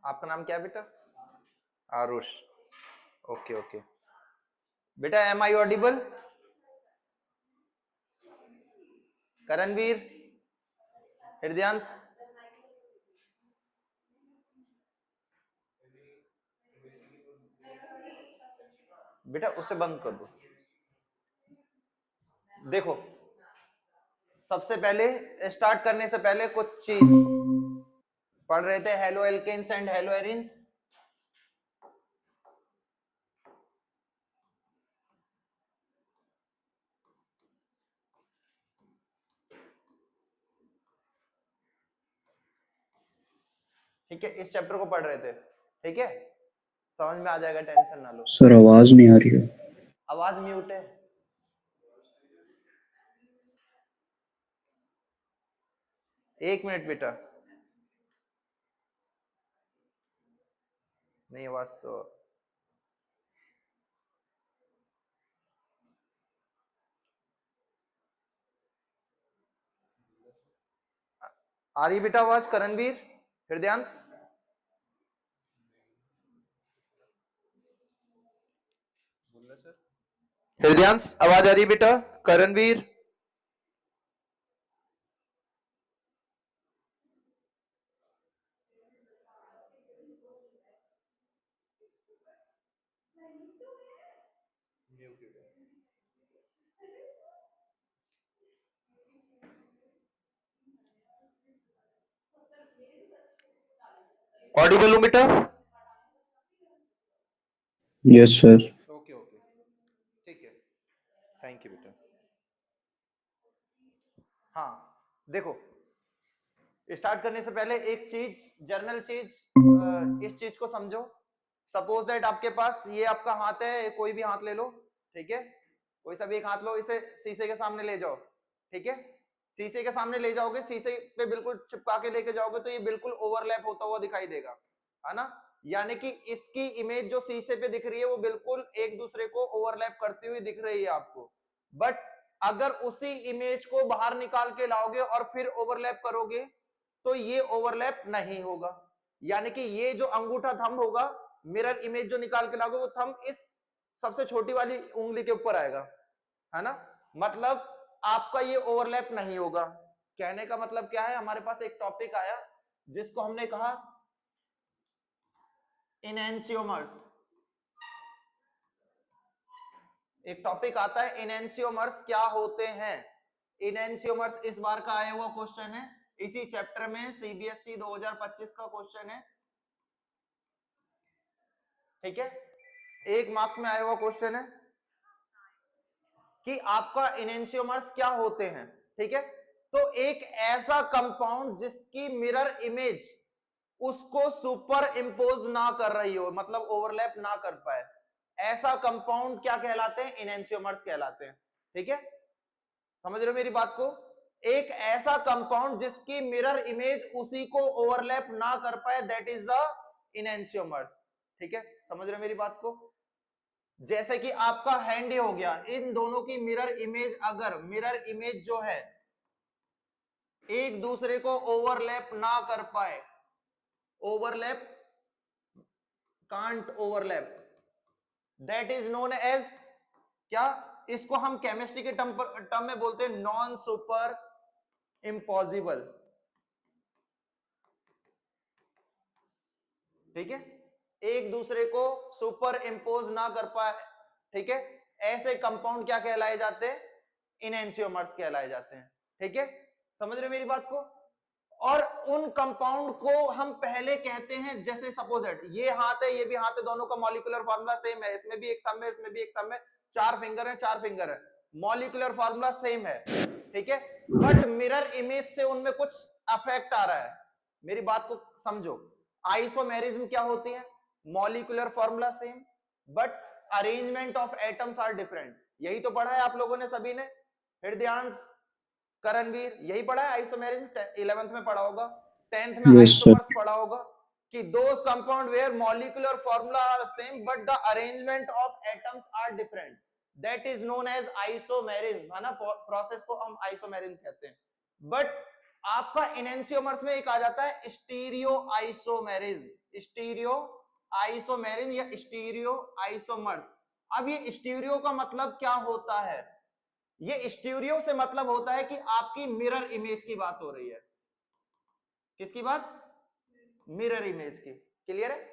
आपका नाम क्या है बेटा? आरुष। ओके ओके बेटा, am I audible? Karanveer, Hridayansh, बेटा उसे बंद कर दो। देखो, सबसे पहले स्टार्ट करने से पहले कुछ चीज पढ़ रहे थे, haloalkanes and haloarenes. ठीक है, इस चैप्टर को पढ़ रहे थे, ठीक है, समझ में आ जाएगा, टेंशन ना लो। सर आवाज नहीं आ रही है। आवाज म्यूट है। एक मिनट बेटा, नहीं आवाज तो आ रही बेटा आवाज? करणवीर, हृदयांश, हृदयांश आवाज आ रही बेटा? करणवीर, ऑडिबल हूं बेटा? Yes sir. ओके ओके, ठीक है, थैंक यू बेटा। हाँ देखो, स्टार्ट करने से पहले एक चीज, जर्नल चीज, इस चीज को समझो। सपोज दैट आपके पास ये आपका हाथ है, कोई भी हाथ ले लो, ठीक है, कोई सा भी एक हाथ लो, इसे शीशे के सामने ले जाओ, ठीक है, शीशे के सामने ले जाओगे, शीशे पे बिल्कुल चिपका के लेके जाओगे तो ये बिल्कुल ओवरलैप होता हुआ दिखाई देगा, है ना? यानी कि इसकी इमेज जो शीशे पे दिख रही है वो बिल्कुल एक दूसरे को ओवरलैप करती हुई दिख रही है आपको। बट अगर उसी इमेज को बाहर निकाल के लाओगे और फिर ओवरलैप करोगे तो ये ओवरलैप नहीं होगा। यानी कि ये जो अंगूठा थंब होगा, मिरर इमेज जो निकाल के लाओगे वो थंब इस सबसे छोटी वाली उंगली के ऊपर आएगा, है ना? मतलब आपका ये ओवरलैप नहीं होगा। कहने का मतलब क्या है, हमारे पास एक टॉपिक आया जिसको हमने कहा इनएंशियोमर्स। एक टॉपिक आता है इनएंशियोमर्स क्या होते हैं। इनएंशियोमर्स इस बार का आया हुआ क्वेश्चन है, इसी चैप्टर में सीबीएसई 2025 का क्वेश्चन है, ठीक है, 1 मार्क्स में आया हुआ क्वेश्चन है कि आपका इनएंशियोमर्स क्या होते हैं, ठीक है। तो एक ऐसा कंपाउंड जिसकी मिरर इमेज उसको सुपर इंपोज ना कर रही हो, मतलब ओवरलैप ना कर पाए, ऐसा कंपाउंड क्या कहलाते हैं? इनएंशियोमर्स कहलाते हैं, ठीक है, समझ रहे हो मेरी बात को? एक ऐसा कंपाउंड जिसकी मिरर इमेज उसी को ओवरलैप ना कर पाए, दैट इज द इनएंशियोमर्स, ठीक है, समझ रहे हो मेरी बात को? जैसे कि आपका हैंड ही हो गया, इन दोनों की मिरर इमेज, अगर मिरर इमेज जो है एक दूसरे को ओवरलैप ना कर पाए, overlap, can't overlap, that is known as क्या? इसको हम केमिस्ट्री के टर्म में बोलते हैं नॉन सुपर इम्पॉसिबल, ठीक है, एक दूसरे को सुपर इंपोज ना कर पाए, ठीक है, ऐसे कंपाउंड क्या कहलाए जाते हैं? इनएंशियोमर्स कहलाए जाते हैं, ठीक है, समझ रहे मेरी बात को? और उन कंपाउंड को हम पहले कहते हैं, जैसे सपोज दैट ये हाथ है, ये भी हाथ है, दोनों का मॉलिक्यूलर फार्मूला सेम है, इसमें भी एक थंब है, इसमें भी एक थंब है, 4 फिंगर है, 4 फिंगर है, मॉलिक्यूलर फार्मूला सेम है, ठीक है, बट मिरर इमेज से उनमें कुछ अफेक्ट आ रहा है। मेरी बात को समझो, आइसोमेरिज्म क्या होती है? Molecular formula same but arrangement of atoms are different. यही तो पढ़ा है आप लोगों ने सभी ने, हृदयांश, करणवीर, यही पढ़ा है आइसोमेरिज्म, 11th में पढ़ा होगा, 10th में यस सर। आइसोमर्स पढ़ा होगा कि those compound where molecular formula are same but the arrangement of atoms are different, that is known as isomerism, है ना? प्रोसेस को हम आइसोमेरिज्म कहते हैं। बट आपका इनेंशियोमर्स में एक आ जाता है स्टीरियो आइसोमेरिज्म, स्टीरियो आइसोमेरिज्म या स्टीरियो आइसोमर्स। अब ये स्टीरियो का मतलब क्या होता है? ये स्टीरियो से मतलब होता है कि आपकी मिरर इमेज की बात हो रही है। किसकी बात? मिरर इमेज की। क्लियर है?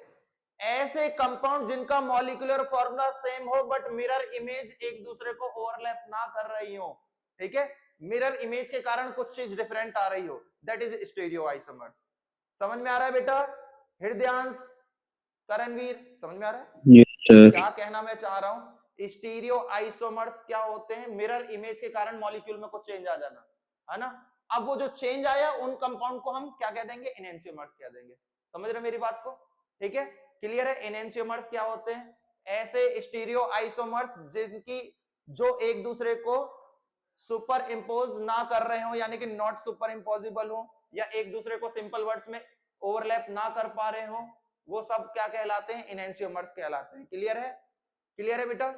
ऐसे कंपाउंड जिनका मॉलिक्यूलर फॉर्मूला सेम हो बट मिरर इमेज एक दूसरे को ओवरलैप ना कर रही हो, ठीक है, मिरर इमेज के कारण कुछ चीज डिफरेंट आ रही हो, दैट इज स्टीरियो आइसोमर्स। समझ में आ रहा है बेटा? हृदयांश, करणवीर, समझ में आ रहा है Yes, sir. क्या कहना मैं चाह रहा हूं? स्टीरियो आइसोमर्स क्या होते हैं? मिरर इमेज के कारण मॉलिक्यूल में कुछ चेंज आ जाना, है ना। अब वो जो चेंज आया उन कंपाउंड को हम क्या कह देंगे? इनेंशियोमर्स कह देंगे। समझ रहे मेरी बात को? ठीक है, क्लियर है? इनेंशियोमर्स क्या होते हैं? ऐसे स्टीरियो आइसोमर्स जिनकी जो एक दूसरे को सुपर इंपोज ना कर रहे हो, यानी कि नॉट सुपर इंपोजिबल हो, या एक दूसरे को सिंपल वर्ड्स में ओवरलैप ना कर पा रहे हो, वो सब क्या कहलाते हैं? इनेंशियोमर्स कहलाते हैं। क्लियर है? क्लियर है बेटा?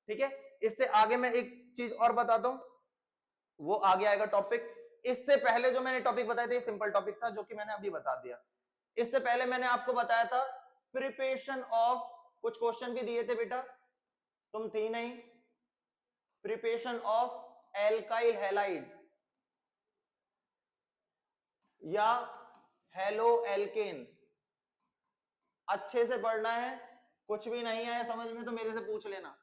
ठीक है, इससे आगे मैं एक चीज और बताता हूं, वो आगे आएगा टॉपिक। इससे पहले जो मैंने टॉपिक बताया था, ये सिंपल टॉपिक था जो कि मैंने अभी बता दिया। इससे पहले मैंने आपको बताया था प्रिपरेशन ऑफ, कुछ क्वेश्चन भी दिए थे बेटा, तुम थी नहीं। प्रिपरेशन ऑफ एल्काइल हैलाइड या हेलो एल्केन, अच्छे से पढ़ना है, कुछ भी नहीं आया समझ में तो मेरे से पूछ लेना,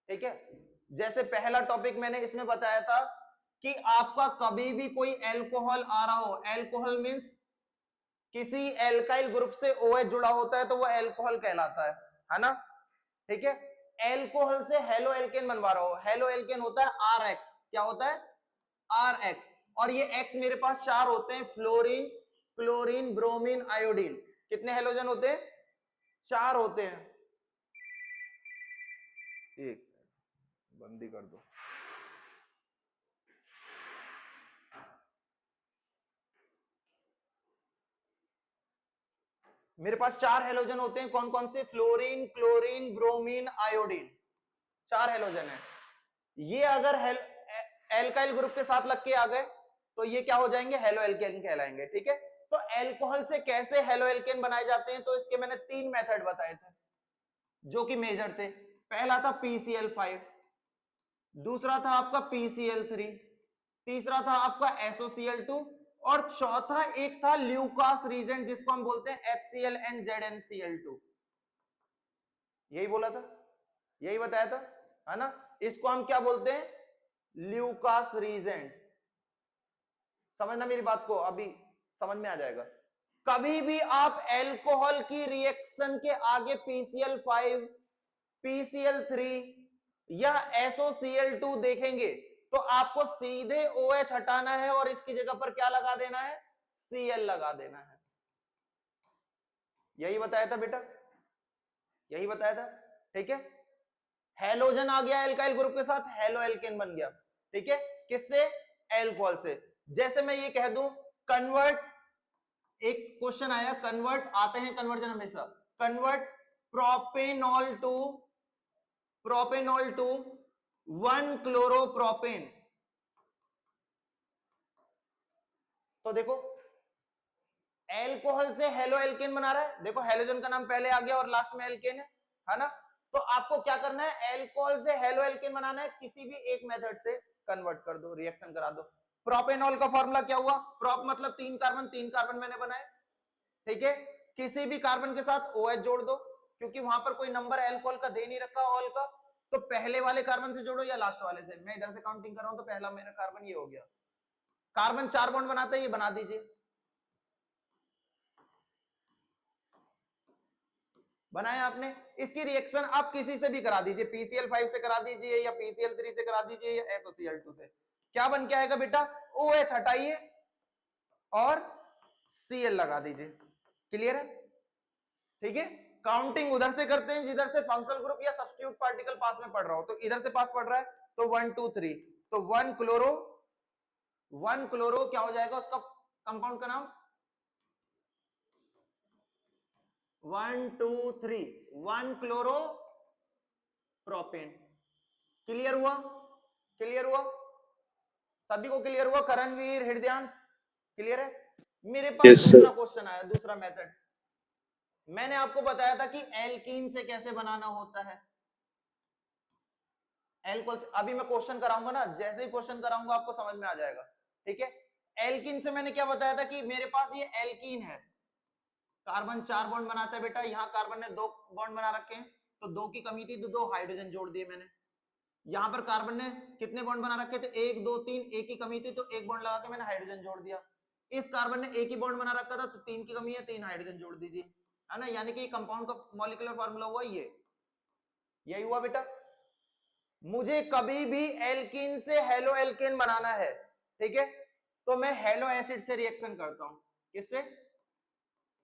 ठीक है। जैसे पहला टॉपिक मैंने इसमें बताया था कि आपका कभी भी कोई एल्कोहल आ रहा हो, एल्कोहल मींस किसी एल्काइल ग्रुप से OH जुड़ा होता है तो वो एल्कोहल कहलाता है ना, ठीक है। एल्कोहल से हेलो एल्केन बनवा रहा हो, हेलो एल्केन होता है RX, क्या होता है? RX, और ये X मेरे पास 4 होते हैं, फ्लोरीन, क्लोरीन, ब्रोमीन, आयोडीन। कितने हेलोजन होते हैं? 4 होते हैं। एक बंदी कर दो। मेरे पास 4 हेलोजन होते हैं, कौन कौन से? Fluorine, chlorine, bromine, iodine, 4 halogen है। ये अगर एल्काइल ग्रुप के साथ लग के आ गए तो ये क्या हो जाएंगे? हेलो एल्केन कहलाएंगे, ठीक है। तो एल्कोहल से कैसे हेलो एल्केन बनाए जाते हैं, तो इसके मैंने 3 मेथड बताए थे जो कि मेजर थे। पहला था PCl5, दूसरा था आपका PCl3, तीसरा था आपका SOCl2, और चौथा एक था ल्यूकास रीजेंट जिसको हम बोलते हैं HCl एंड ZnCl2। यही बोला था, यही बताया था, है ना। इसको हम क्या बोलते हैं? Lucas reagent. समझना मेरी बात को, अभी समझ में आ जाएगा। कभी भी आप एल्कोहल की रिएक्शन के आगे PCl5, PCl3 या SOCl2 देखेंगे तो आपको सीधे OH हटाना है और इसकी जगह पर क्या लगा देना है? Cl लगा देना है। यही बताया था बेटा, यही बताया था, ठीक है। हेलोजन आ गया एल्काइल ग्रुप के साथ, हेलो एल्केन बन गया, ठीक है। किससे? एल्कोहल से। जैसे मैं ये कह दूं कन्वर्ट, एक क्वेश्चन आया, कन्वर्ट, आते हैं कन्वर्जन हमेशा, कन्वर्ट प्रोपेनॉल टू 1 क्लोरोप्रोपेन। तो देखो एल्कोहल से हेलो एल्केन बना रहा है, देखो हेलोजन का नाम पहले आ गया और लास्ट में एल्केन है ना। तो आपको क्या करना है? एल्कोहल से हेलो एल्केन बनाना है, किसी भी एक मेथड से कन्वर्ट कर दो, रिएक्शन करा दो। प्रोपेनॉल का फॉर्मूला क्या हुआ? प्रोप मतलब 3 कार्बन, 3 कार्बन मैंने बनाए, ठीक है। किसी भी कार्बन के साथ OH जोड़ दो, क्योंकि वहां पर कोई नंबर एल्कोहल का दे नहीं रखा ऑल का, तो पहले वाले कार्बन से जोड़ो या लास्ट वाले से। मैं इधर से काउंटिंग कर रहा हूं तो पहला मेरा कार्बन ये हो गया। कार्बन 4 बॉन्ड बनाता है, ये बना दीजिए, बनाया आपने। इसकी रिएक्शन आप किसी से भी करा दीजिए, PCl5 से करा दीजिए या PCl3 से करा दीजिए या SOCl2 से। क्या बन के आएगा बेटा? OH हटाइए और Cl लगा दीजिए। क्लियर है? ठीक है। काउंटिंग उधर से करते हैं जिधर से फंक्शनल ग्रुप या सब्स्टिट्यूट पार्टिकल पास में पढ़ रहा हो, तो इधर से पास पढ़ रहा है तो 1 2 3, तो 1 क्लोरो क्या हो जाएगा उसका कंपाउंड का नाम? 1 2 3, 1 क्लोरो प्रोपेन। क्लियर हुआ? क्लियर हुआ? सभी को क्लियर हुआ? करणवीर, हृदयांश, क्लियर है? मेरे पास Yes, sir. दूसरा क्वेश्चन आया, दूसरा मेथड। मैंने आपको बताया था कि एल्कीन से कैसे बनाना होता है। एल्कोहल, अभी मैं क्वेश्चन कराऊंगा ना, जैसे ही क्वेश्चन कराऊंगा आपको समझ में आ जाएगा, ठीक है? एल्कीन से मैंने क्या बताया था कि मेरे पास ये एल्कीन है, कार्बन 4 बॉन्ड बनाता है बेटा, यहाँ कार्बन ने 2 बॉन्ड बना रखे हैं, तो 2 की कमी थी तो 2 हाइड्रोजन जोड़ दिए मैंने। यहाँ पर कार्बन ने कितने बॉन्ड बना रखे थे? 1 2 3, एक की कमी थी तो 1 बॉन्ड लगा के मैंने हाइड्रोजन जोड़ दिया। इस कार्बन ने एक ही बॉन्ड बना रखा था तो 3 की कमी है, 3 हाइड्रोजन जोड़ दीजिए, है ना? यानी कि कंपाउंड का मॉलिक्यूलर फार्मूला हुआ ये, यही हुआ बेटा। मुझे कभी भी एल्कीन से हेलो एल्केन बनाना है, ठीक है, तो मैं हेलो एसिड से रिएक्शन करता हूं। किससे?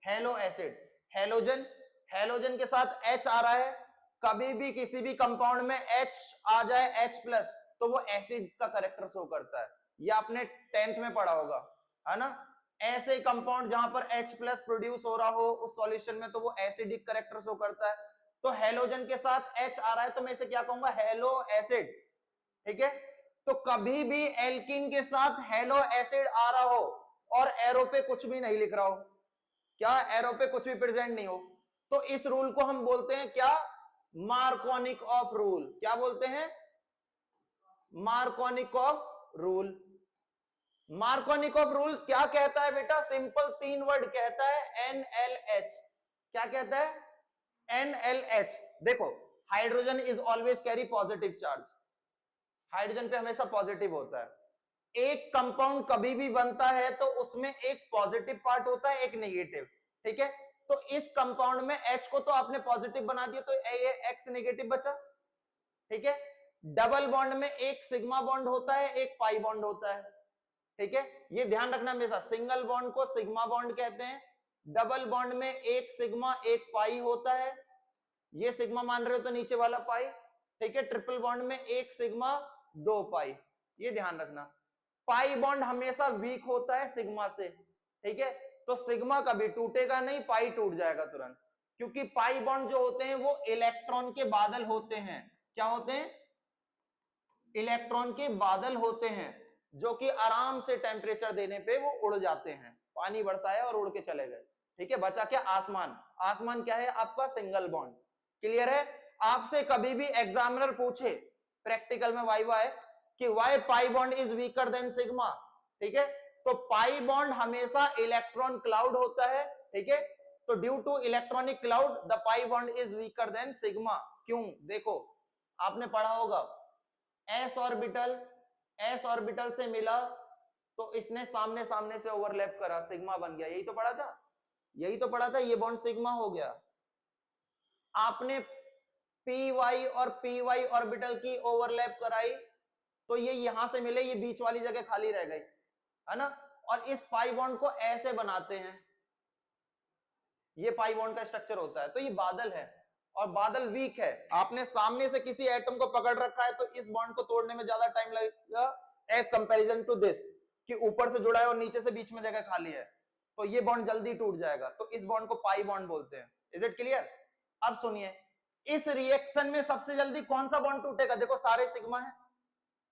हेलो एसिड, हेलोजन, हेलोजन के साथ H आ रहा है, कभी भी किसी भी कंपाउंड में H आ जाए H प्लस तो वो एसिड का कैरेक्टर शो करता है, ये आपने 10th में पढ़ा होगा, है ना? ऐसे कंपाउंड जहां पर H प्लस प्रोड्यूस हो रहा हो उस सॉल्यूशन में तो वो एसिडिक कैरेक्टर शो करता है। तो हेलोजन के साथ H आ रहा है तो मैं इसे क्या कहूंगा? हेलो एसिड, ठीक है? तो कभी भी एल्कीन के साथ हेलो एसिड आ रहा हो और एरो पे कुछ भी नहीं लिख रहा हो, क्या एरो पे कुछ भी प्रेजेंट नहीं हो, तो इस रूल को हम बोलते हैं क्या? Markovnikov rule. क्या बोलते हैं? Markovnikov rule. मार्कोनिकॉफ रूल क्या कहता है बेटा? सिंपल 3 वर्ड कहता है, NLH। क्या कहता है? NLH। देखो, hydrogen is always carry positive charge, hydrogen पे हमेशा पॉजिटिव होता है। एक कंपाउंड कभी भी बनता है तो उसमें एक पॉजिटिव पार्ट होता है, एक नेगेटिव, ठीक है? तो इस कंपाउंड में H को तो आपने पॉजिटिव बना दिया तो ये X नेगेटिव बचा, ठीक है? डबल बॉन्ड में एक सिग्मा बॉन्ड होता है, एक पाई बॉन्ड होता है, ठीक है? ये ध्यान रखना हमेशा, सिंगल बॉन्ड को सिग्मा बॉन्ड कहते हैं, डबल बॉन्ड में एक सिग्मा एक पाई होता है, ये सिग्मा मान रहे हो तो नीचे वाला पाई, ठीक है? ट्रिपल बॉन्ड में एक सिग्मा 2 पाई, ये ध्यान रखना। पाई बॉन्ड हमेशा वीक होता है सिग्मा से, ठीक है? तो सिग्मा कभी टूटेगा नहीं, पाई टूट जाएगा तुरंत, क्योंकि पाई बॉन्ड जो होते हैं वो इलेक्ट्रॉन के बादल होते हैं। क्या होते हैं? इलेक्ट्रॉन के बादल होते हैं जो कि आराम से टेम्परेचर देने पे वो उड़ जाते हैं, पानी बरसाया और उड़ के चले गए, ठीक है? बचा क्या? आसमान। आसमान क्या है? आपका सिंगल बॉन्ड। क्लियर है? आपसे कभी भी एग्जामिनर पूछे, प्रैक्टिकल में वाइवा है, कि why pi bond is weaker than sigma, ठीक है? तो पाई बॉन्ड हमेशा इलेक्ट्रॉन क्लाउड होता है, ठीक है? तो due to electronic cloud the pi bond is weaker than sigma. क्यों? देखो, आपने पढ़ा होगा s ऑर्बिटल से मिला तो इसने सामने सामने से ओवरलैप करा, सिग्मा बन गया, यही तो पढ़ा था, यही तो पढ़ा था, ये बॉन्ड सिग्मा हो गया। आपने पी वाई ऑर्बिटल की ओवरलैप कराई तो ये यहां से मिले, ये बीच वाली जगह खाली रह गई, है ना? और इस पाई बॉन्ड को ऐसे बनाते हैं, ये पाई बॉन्ड का स्ट्रक्चर होता है। तो ये बादल है और बादल वीक है, आपने सामने से किसी एटम को पकड़ रखा है तो इस बॉन्ड को तोड़ने में ज्यादा टाइम लगेगा एज कंपैरिजन टू दिस, कि ऊपर से जुड़ा है और नीचे से बीच में जगह खाली है, तो ये बॉन्ड जल्दी टूट जाएगा, तो इस बॉन्ड को पाई बॉन्ड बोलते हैं। Is it clear? अब सुनिए, इस रिएक्शन में सबसे जल्दी कौन सा बॉन्ड टूटेगा? देखो सारे सिग्मा है,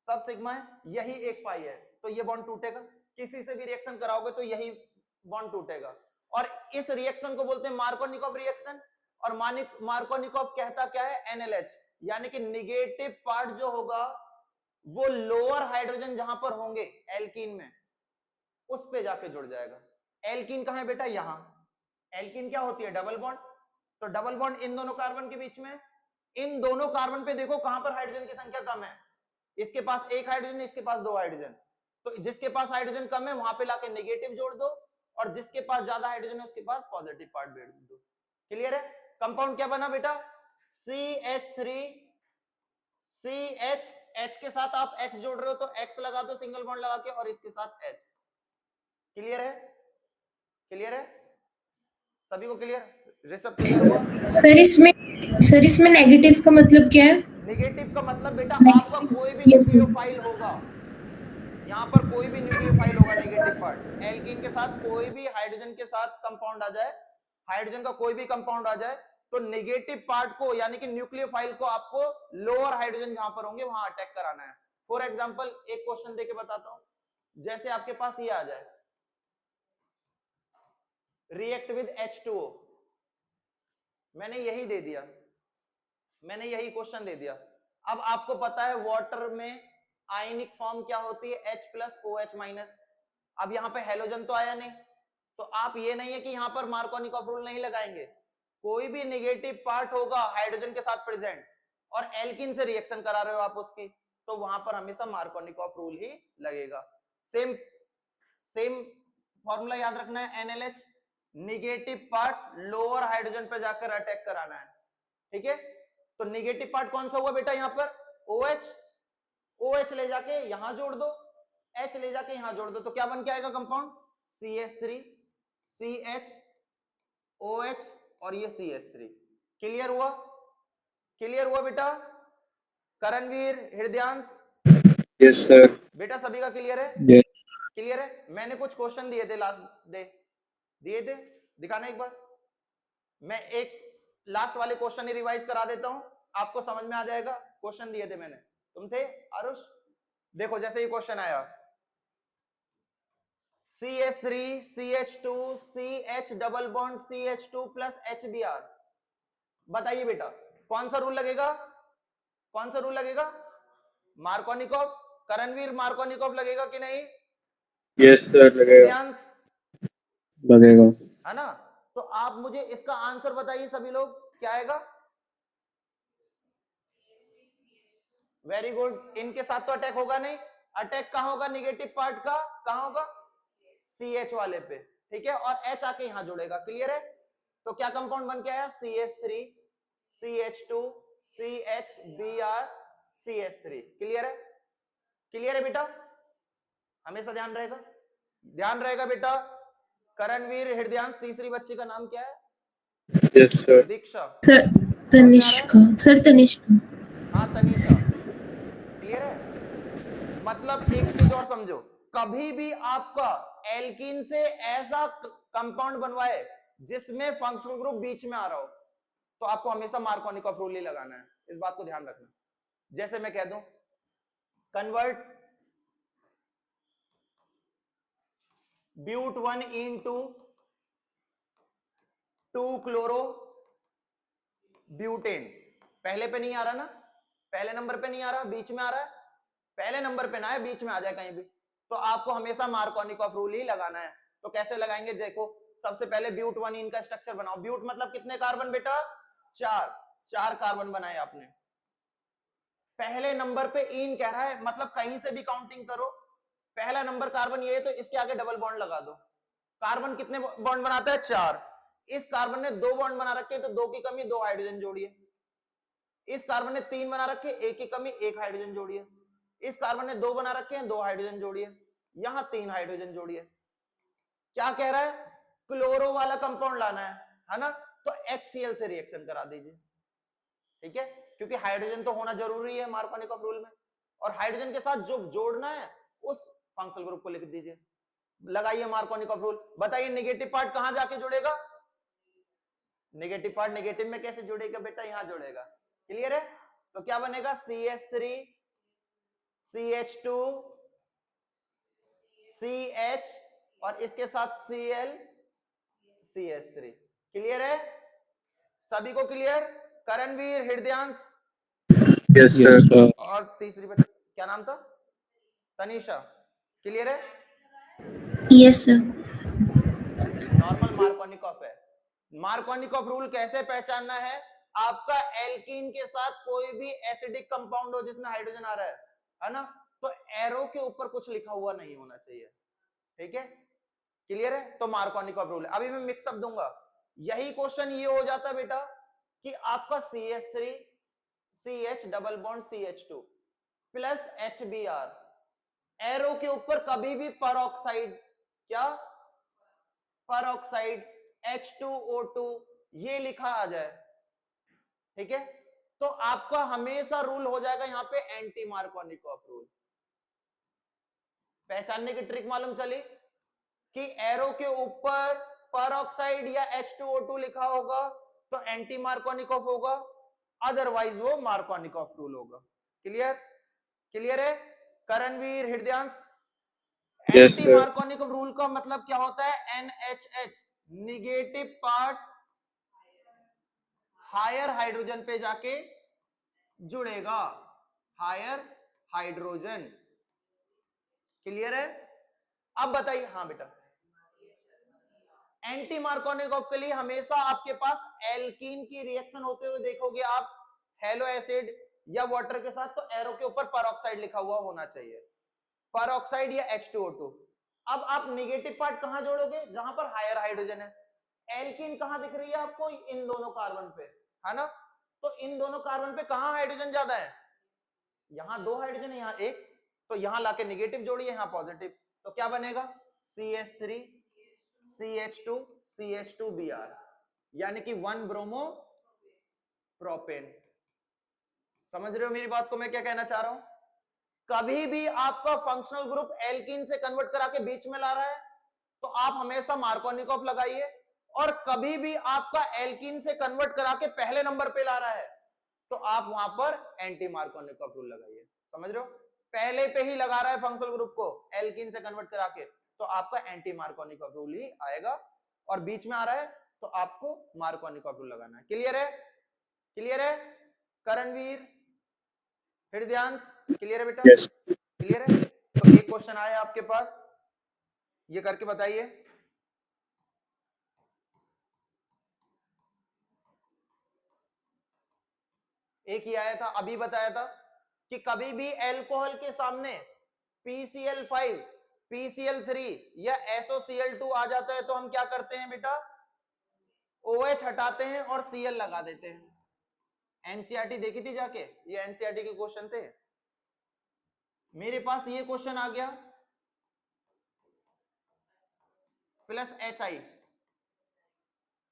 सब सिग्मा है, यही एक पाई है, तो ये बॉन्ड टूटेगा। किसी से भी रिएक्शन कराओगे तो यही बॉन्ड टूटेगा, और इस रिएक्शन को बोलते हैं मार्कोनिकॉफ रिएक्शन। और मार्कोनिकॉफ कहता क्या है? NLH, यानी कि निगेटिव पार्ट जो होगा वो लोअर हाइड्रोजन जहां पर होंगे एल्कीन में उस पे जाके जुड़ जाएगा। एल्कीन कहां है बेटा? यहां। एल्कीन क्या होती है? डबल बॉन्ड, तो डबल बॉन्ड इन दोनों कार्बन के बीच में, इन दोनों कार्बन पे देखो कहां पर हाइड्रोजन की संख्या कम है, इसके पास एक हाइड्रोजन, इसके पास 2 हाइड्रोजन, तो जिसके पास हाइड्रोजन कम है वहां पे लाके नेगेटिव जोड़ दो, और जिसके पास ज्यादा हाइड्रोजन है उसके पास पॉजिटिव पार्ट जोड़ दो। क्लियर है? कंपाउंड क्या बना बेटा? CH3 CH, H के साथ आप X जोड़ रहे हो तो X लगा दो सिंगल बॉन्ड लगा के, और इसके साथ H। क्लियर है? क्लियर है? सभी को क्लियर? ऋषभ क्लियर हुआ? सर इसमें नेगेटिव का मतलब क्या है? नेगेटिव का मतलब बेटा आपका कोई भी न्यूक्लियोफाइल होगा, यहाँ पर कोई भी न्यूक्लियोफाइल होगा, नेगेटिव पार्ट। एल्कीन के साथ कोई भी हाइड्रोजन के साथ कंपाउंड आ जाए, हाइड्रोजन का कोई भी कंपाउंड आ जाए तो नेगेटिव पार्ट को यानी कि न्यूक्लियोफाइल को आपको लोअर हाइड्रोजन जहां पर होंगे वहां अटैक कराना है। फॉर एग्जांपल एक क्वेश्चन देके बताता हूं, जैसे आपके पास ये आ जाए, रिएक्ट विद H2O। मैंने यही दे दिया, मैंने यही क्वेश्चन दे दिया। अब आपको पता है वाटर में आयनिक फॉर्म क्या होती है, H प्लस OH माइनस। अब यहाँ पे हेलोजन तो आया नहीं, तो आप ये नहीं है कि यहाँ पर मार्कोनिकॉफ रूल नहीं लगाएंगे। कोई भी नेगेटिव पार्ट होगा हाइड्रोजन के साथ प्रेजेंट और एल्किन से रिएक्शन करा रहे हो आप उसकी, तो वहां पर हमेशा मार्कोनिकॉफ रूल ही लगेगा। सेम सेम फॉर्मूला याद रखना है, NaLH negative part lower hydrogen पर जाकर अटैक कराना है, ठीक है। तो निगेटिव पार्ट कौन सा हुआ बेटा, यहाँ पर OH, OH ले जाके यहां जोड़ दो, H ले जाके यहां जोड़ दो, तो क्या बन के आएगा कंपाउंड, CH3 CH OH और ये CH3। क्लियर हुआ, क्लियर हुआ बेटा, करणवीर, हृदयांश? Yes sir. बेटा सभी का क्लियर है? यस। क्लियर है। मैंने कुछ क्वेश्चन दिए थे लास्ट डे, दिए थे, दिखाना एक बार। मैं एक लास्ट वाले क्वेश्चन ही रिवाइज करा देता हूं, आपको समझ में आ जाएगा। क्वेश्चन दिए थे मैंने, तुम थे आरुष? देखो जैसे ये क्वेश्चन आया, CH3 CH2 CH double bond CH2 plus HBr, बताइए बेटा कौन सा रूल लगेगा, कौन सा रूल लगेगा, मार्कोनिकॉफ। करणवीर मार्कोनिकॉफ लगेगा कि नहीं? यस सर लगेगा। लगेगा, है ना। तो आप मुझे इसका आंसर बताइए सभी लोग, क्या आएगा? Very good. इनके साथ तो अटैक होगा नहीं, अटैक कहां होगा निगेटिव पार्ट का, कहां होगा, CH वाले पे, ठीक है, और H आके यहां जुड़ेगा। क्लियर है। तो क्या कंपाउंड बन के आया, CH3 CH2 CHBr CH3। Clear है, क्लियर है बेटा, हमेशा ध्यान रहेगा, ध्यान रहेगा बेटा। करणवीर, हृदयांश, तीसरी बच्ची का नाम क्या है? Yes sir. Diksha. Sir Tanishka, sir Tanishka. हाँ तनिषा। क्लियर है। मतलब एक चीज और समझो, कभी भी आपका एल्कीन से ऐसा कंपाउंड बनवाए जिसमें फंक्शनल ग्रुप बीच में आ रहा हो, तो आपको हमेशा मार्कोनिकॉफ रूल ही लगाना है, इस बात को ध्यान रखना। जैसे मैं कह दूं कन्वर्ट ब्यूट 1 इनटू 2 क्लोरो ब्यूटेन, पहले पे नहीं आ रहा ना, पहले नंबर पे नहीं आ रहा, बीच में आ रहा है, पहले नंबर पे ना है, बीच में आ जाए कहीं भी, तो आपको हमेशा मार्कोनिकॉफ रूल ही लगाना है। तो कैसे लगाएंगे, देखो सबसे पहले ब्यूट 1 इन का स्ट्रक्चर बनाओ। ब्यूट मतलब कितने कार्बन बेटा, 4 कार्बन बनाए आपने। पहले नंबर पे इन कह रहा है, मतलब कहीं से भी काउंटिंग करो, पहला नंबर कार्बन ये है तो इसके आगे डबल बॉन्ड लगा दो। कार्बन कितने बॉन्ड बनाता है, 4। इस कार्बन ने 2 बॉन्ड बना रखे हैं तो 2 की कमी 2 हाइड्रोजन जोड़िए। इस कार्बन ने 3 बना रखे, 1 की कमी 1 हाइड्रोजन जोड़िए। इस कार्बन ने 2 बना रखे हैं, 2 हाइड्रोजन जोड़िए, यहां 3 हाइड्रोजन जोड़िए। क्या कह रहा है, क्लोरो वाला कंपाउंड लाना है ना, तो HCl से रिएक्शन करा दीजिए, ठीक है, क्योंकि हाइड्रोजन तो होना जरूरी है मार्कोनिकॉफ रूल में, और हाइड्रोजन के साथ जो जोड़ना है उस फंक्शनल ग्रुप को लिख दीजिए। लगाइए मार्कोनिकॉफ रूल। बताइए नेगेटिव पार्ट कहां जाके जुड़ेगा, नेगेटिव पार्ट नेगेटिव में कैसे जुड़ेगा बेटा, यहां जुड़ेगा। क्लियर है। तो क्या बनेगा, CH3 CH2 CH और इसके साथ Cl CH3। क्लियर है, सभी को clear? Karanveer, Hridayansh? Yes sir. और तीसरी बच्ची क्या नाम था, तनीषा? क्लियर है। Yes sir. नॉर्मल मार्कोनिकॉफ है। मार्कोनिकॉफ रूल कैसे पहचानना है, आपका एल्कीन के साथ कोई भी एसिडिक कंपाउंड हो जिसमें हाइड्रोजन आ रहा है ना, तो एरो के ऊपर कुछ लिखा हुआ नहीं होना चाहिए, ठीक है। क्लियर है। तो मार्कोनिकॉफ रूल है। अभी मैं मिक्सअप दूंगा, यही क्वेश्चन ये हो जाता बेटा कि आपका CH3 CH double bond CH2 plus HBr, arrow के ऊपर कभी भी परऑक्साइड, क्या परऑक्साइड H2O2 ये लिखा आ जाए, ठीक है, तो आपका हमेशा रूल हो जाएगा यहां पे एंटी मार्कोनिकॉफ रूल। पहचानने की ट्रिक मालूम चली कि एरो के ऊपर परऑक्साइड या H2O2 लिखा होगा तो एंटी मार्कोनिकॉफ होगा, अदरवाइज वो मार्कोनिकॉफ रूल होगा। क्लियर, क्लियर है। Karanveer, Hridayansh? Yes, anti sir. Markovnikov rule का मतलब क्या होता है, NHH negative part higher hydrogen पे जाके जुड़ेगा, हायर हाइड्रोजन। क्लियर है? अब बताइए। हाँ बेटा, एंटी मार्कोनिकॉफ के लिए हमेशा आपके पास एल्कीन की रिएक्शन होते हुए देखोगे आप हेलो एसिड या वाटर के साथ, तो एरो के ऊपर परऑक्साइड लिखा हुआ होना चाहिए, परऑक्साइड या H2O2। अब आप निगेटिव पार्ट कहां जोड़ोगे? जहां पर हायर हाइड्रोजन है। एल्कीन कहां दिख रही है आपको? इन दोनों कार्बन पे, है ना? तो इन दोनों कार्बन पे कहां हाइड्रोजन ज्यादा है? यहां 2 हाइड्रोजन है, यहां 1, तो यहां लाके निगेटिव जोड़िए, यहां पॉजिटिव, तो क्या बनेगा? CH3 CH2 CH2Br, यानी कि 1 ब्रोमो प्रोपेन। समझ रहे हो मेरी बात को मैं क्या कहना चाह रहा हूं? कभी भी आपका फंक्शनल ग्रुप एल्कीन से कन्वर्ट करा के बीच में ला रहा है तो आप हमेशा मार्कोनिकॉफ लगाइए, और कभी भी आपका एल्कीन से कन्वर्ट करा के पहले नंबर पे ला रहा है तो आप वहां पर एंटी मार्कोनिकॉफ रूल लगाइए। समझ रहे हो? पहले पे ही लगा रहा है फंक्शनल ग्रुप को एल्कीन से कन्वर्ट करा के, तो आपका एंटी मार्कोनिकॉफ रूल ही आएगा, और बीच में आ रहा है तो आपको मार्कोनिकॉफ रूल लगाना है। क्लियर है? क्लियर है करणवीर, हृदयांश? क्लियर है बेटा? Yes. क्लियर है? तो एक क्वेश्चन आया आपके पास, ये करके बताइए। एक ही आया था, अभी बताया था कि कभी भी एल्कोहल के सामने PCl5 PCl3 या SOCl2 आ जाता है तो हम क्या करते हैं बेटा? OH हटाते हैं और Cl लगा देते हैं। एनसीईआरटी देखी थी जाके, ये एनसीईआरटी के क्वेश्चन थे। मेरे पास ये क्वेश्चन आ गया प्लस HI,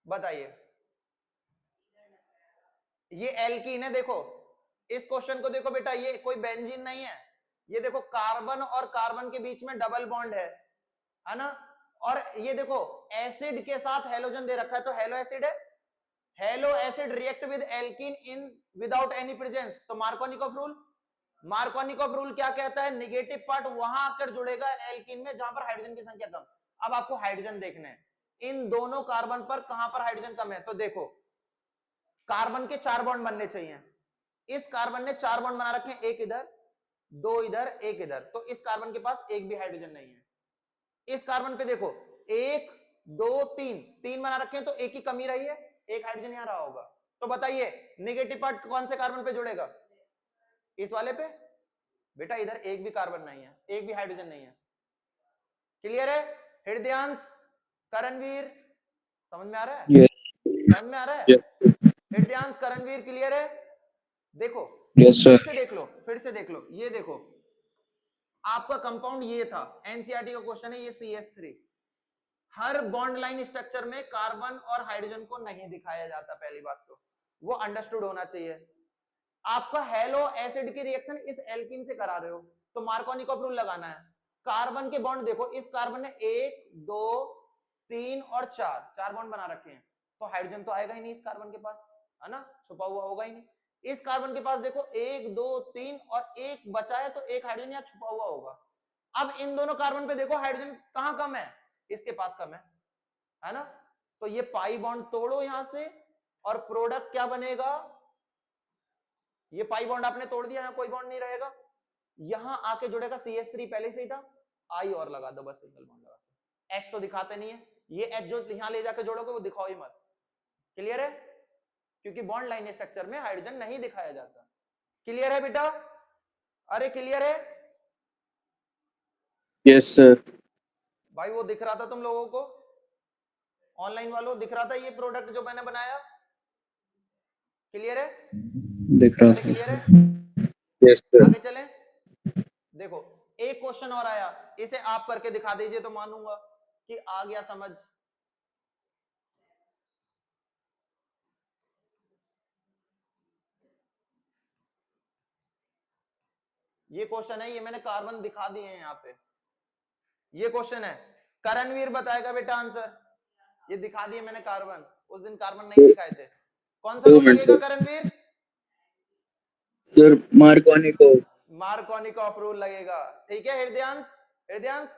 बताइए ये एल्कीन है। देखो इस क्वेश्चन को देखो बेटा, ये कोई बेंजीन नहीं है, ये देखो कार्बन और कार्बन के बीच में डबल बॉन्ड है ना? और ये देखो एसिड के साथ हेलोजन दे रखा है, तो हेलो एसिड है। Hello acid react with alkene in without any presence, तो मार्कोनिकॉफ रूल, मार्कोनिकॉफ रूल क्या कहता है? निगेटिव पार्ट वहां आकर जुड़ेगा एल्कीन में जहां पर हाइड्रोजन की संख्या कम। अब आपको हाइड्रोजन देखने हैं, इन दोनों कार्बन पर कहां पर हाइड्रोजन कम है, तो देखो कार्बन के 4 बॉन्ड बनने चाहिए, इस कार्बन ने 4 बॉन्ड बना रखे हैं, एक इधर, 2 इधर, एक इधर, तो इस कार्बन के पास एक भी हाइड्रोजन नहीं है। इस कार्बन पे देखो 1 2 3 बना रखे हैं, तो एक ही कमी रही है, एक हाइड्रोजन यहां रहा होगा। तो बताइए निगेटिव पार्ट कौन से कार्बन पे जुड़ेगा? इस वाले पे। बेटा इधर एक भी कार्बन नहीं है, एक भी हाइड्रोजन नहीं है। क्लियर है हृदयांश, करणवीर? समझ में आ रहा है? Yes. समझ में आ रहा है? Yes. हृदयांश, करणवीर क्लियर है? देखो Yes, sir. फिर से देख लो, फिर से देख लो, ये देखो आपका कंपाउंड ये था, एनसीईआरटी का क्वेश्चन है ये CH3। हर बॉन्ड लाइन स्ट्रक्चर में कार्बन और हाइड्रोजन को नहीं दिखाया जाता, पहली बात तो वो अंडरस्टूड होना चाहिए। आपका हेलो एसिड की रिएक्शन इस एल्कीन से करा रहे हो तो मार्कोनिकॉफ रूल लगाना है। कार्बन के बॉन्ड देखो, इस कार्बन ने 1 2 3 और 4 बॉन्ड बना रखे हैं, तो हाइड्रोजन तो आएगा ही नहीं इस कार्बन के पास, है ना? छुपा हुआ होगा ही नहीं। इस कार्बन के पास देखो 1 2 3 और एक बचा है, तो एक हाइड्रोजन यहाँ छुपा हुआ होगा। अब इन दोनों कार्बन पे देखो हाइड्रोजन कहां कम है, इसके पास कम है ना? तो ये पाई बॉन्ड तोड़ो यहां से, और प्रोडक्ट क्या बनेगा? ये पाई बॉन्ड आपने तोड़ दिया, यहां कोई बॉन्ड नहीं रहेगा, यहां आके जुड़ेगा CH3, पहले से ही था, आई और लगा दो बस, सिंगल बॉन्ड लगा दो। H तो दिखाते नहीं है, ये H जो यहां ले जाके जोड़ोगे वो दिखाओ ही मत। क्लियर है? क्योंकि बॉन्ड लाइन स्ट्रक्चर में हाइड्रोजन नहीं दिखाया जाता। क्लियर है बेटा? अरे क्लियर है? Yes, sir. भाई वो दिख रहा था तुम लोगों को, ऑनलाइन वालों दिख रहा था ये प्रोडक्ट जो मैंने बनाया? क्लियर है? दिख रहा था। क्लियर है? Yes, sir. आगे चलें। देखो एक क्वेश्चन और आया, इसे आप करके दिखा दीजिए तो मानूंगा कि आ गया समझ। ये क्वेश्चन है, ये मैंने कार्बन दिखा दिए हैं यहाँ पे, ये क्वेश्चन है, करणवीर बताएगा बेटा आंसर। ये दिखा दिए मैंने कार्बन, उस दिन कार्बन नहीं दिखाए थे। कौन सा रूल लगेगा Karanveer? Sir Markovnikov. Markovnikov rule लगेगा, ठीक है हृदयांश? हृदयांश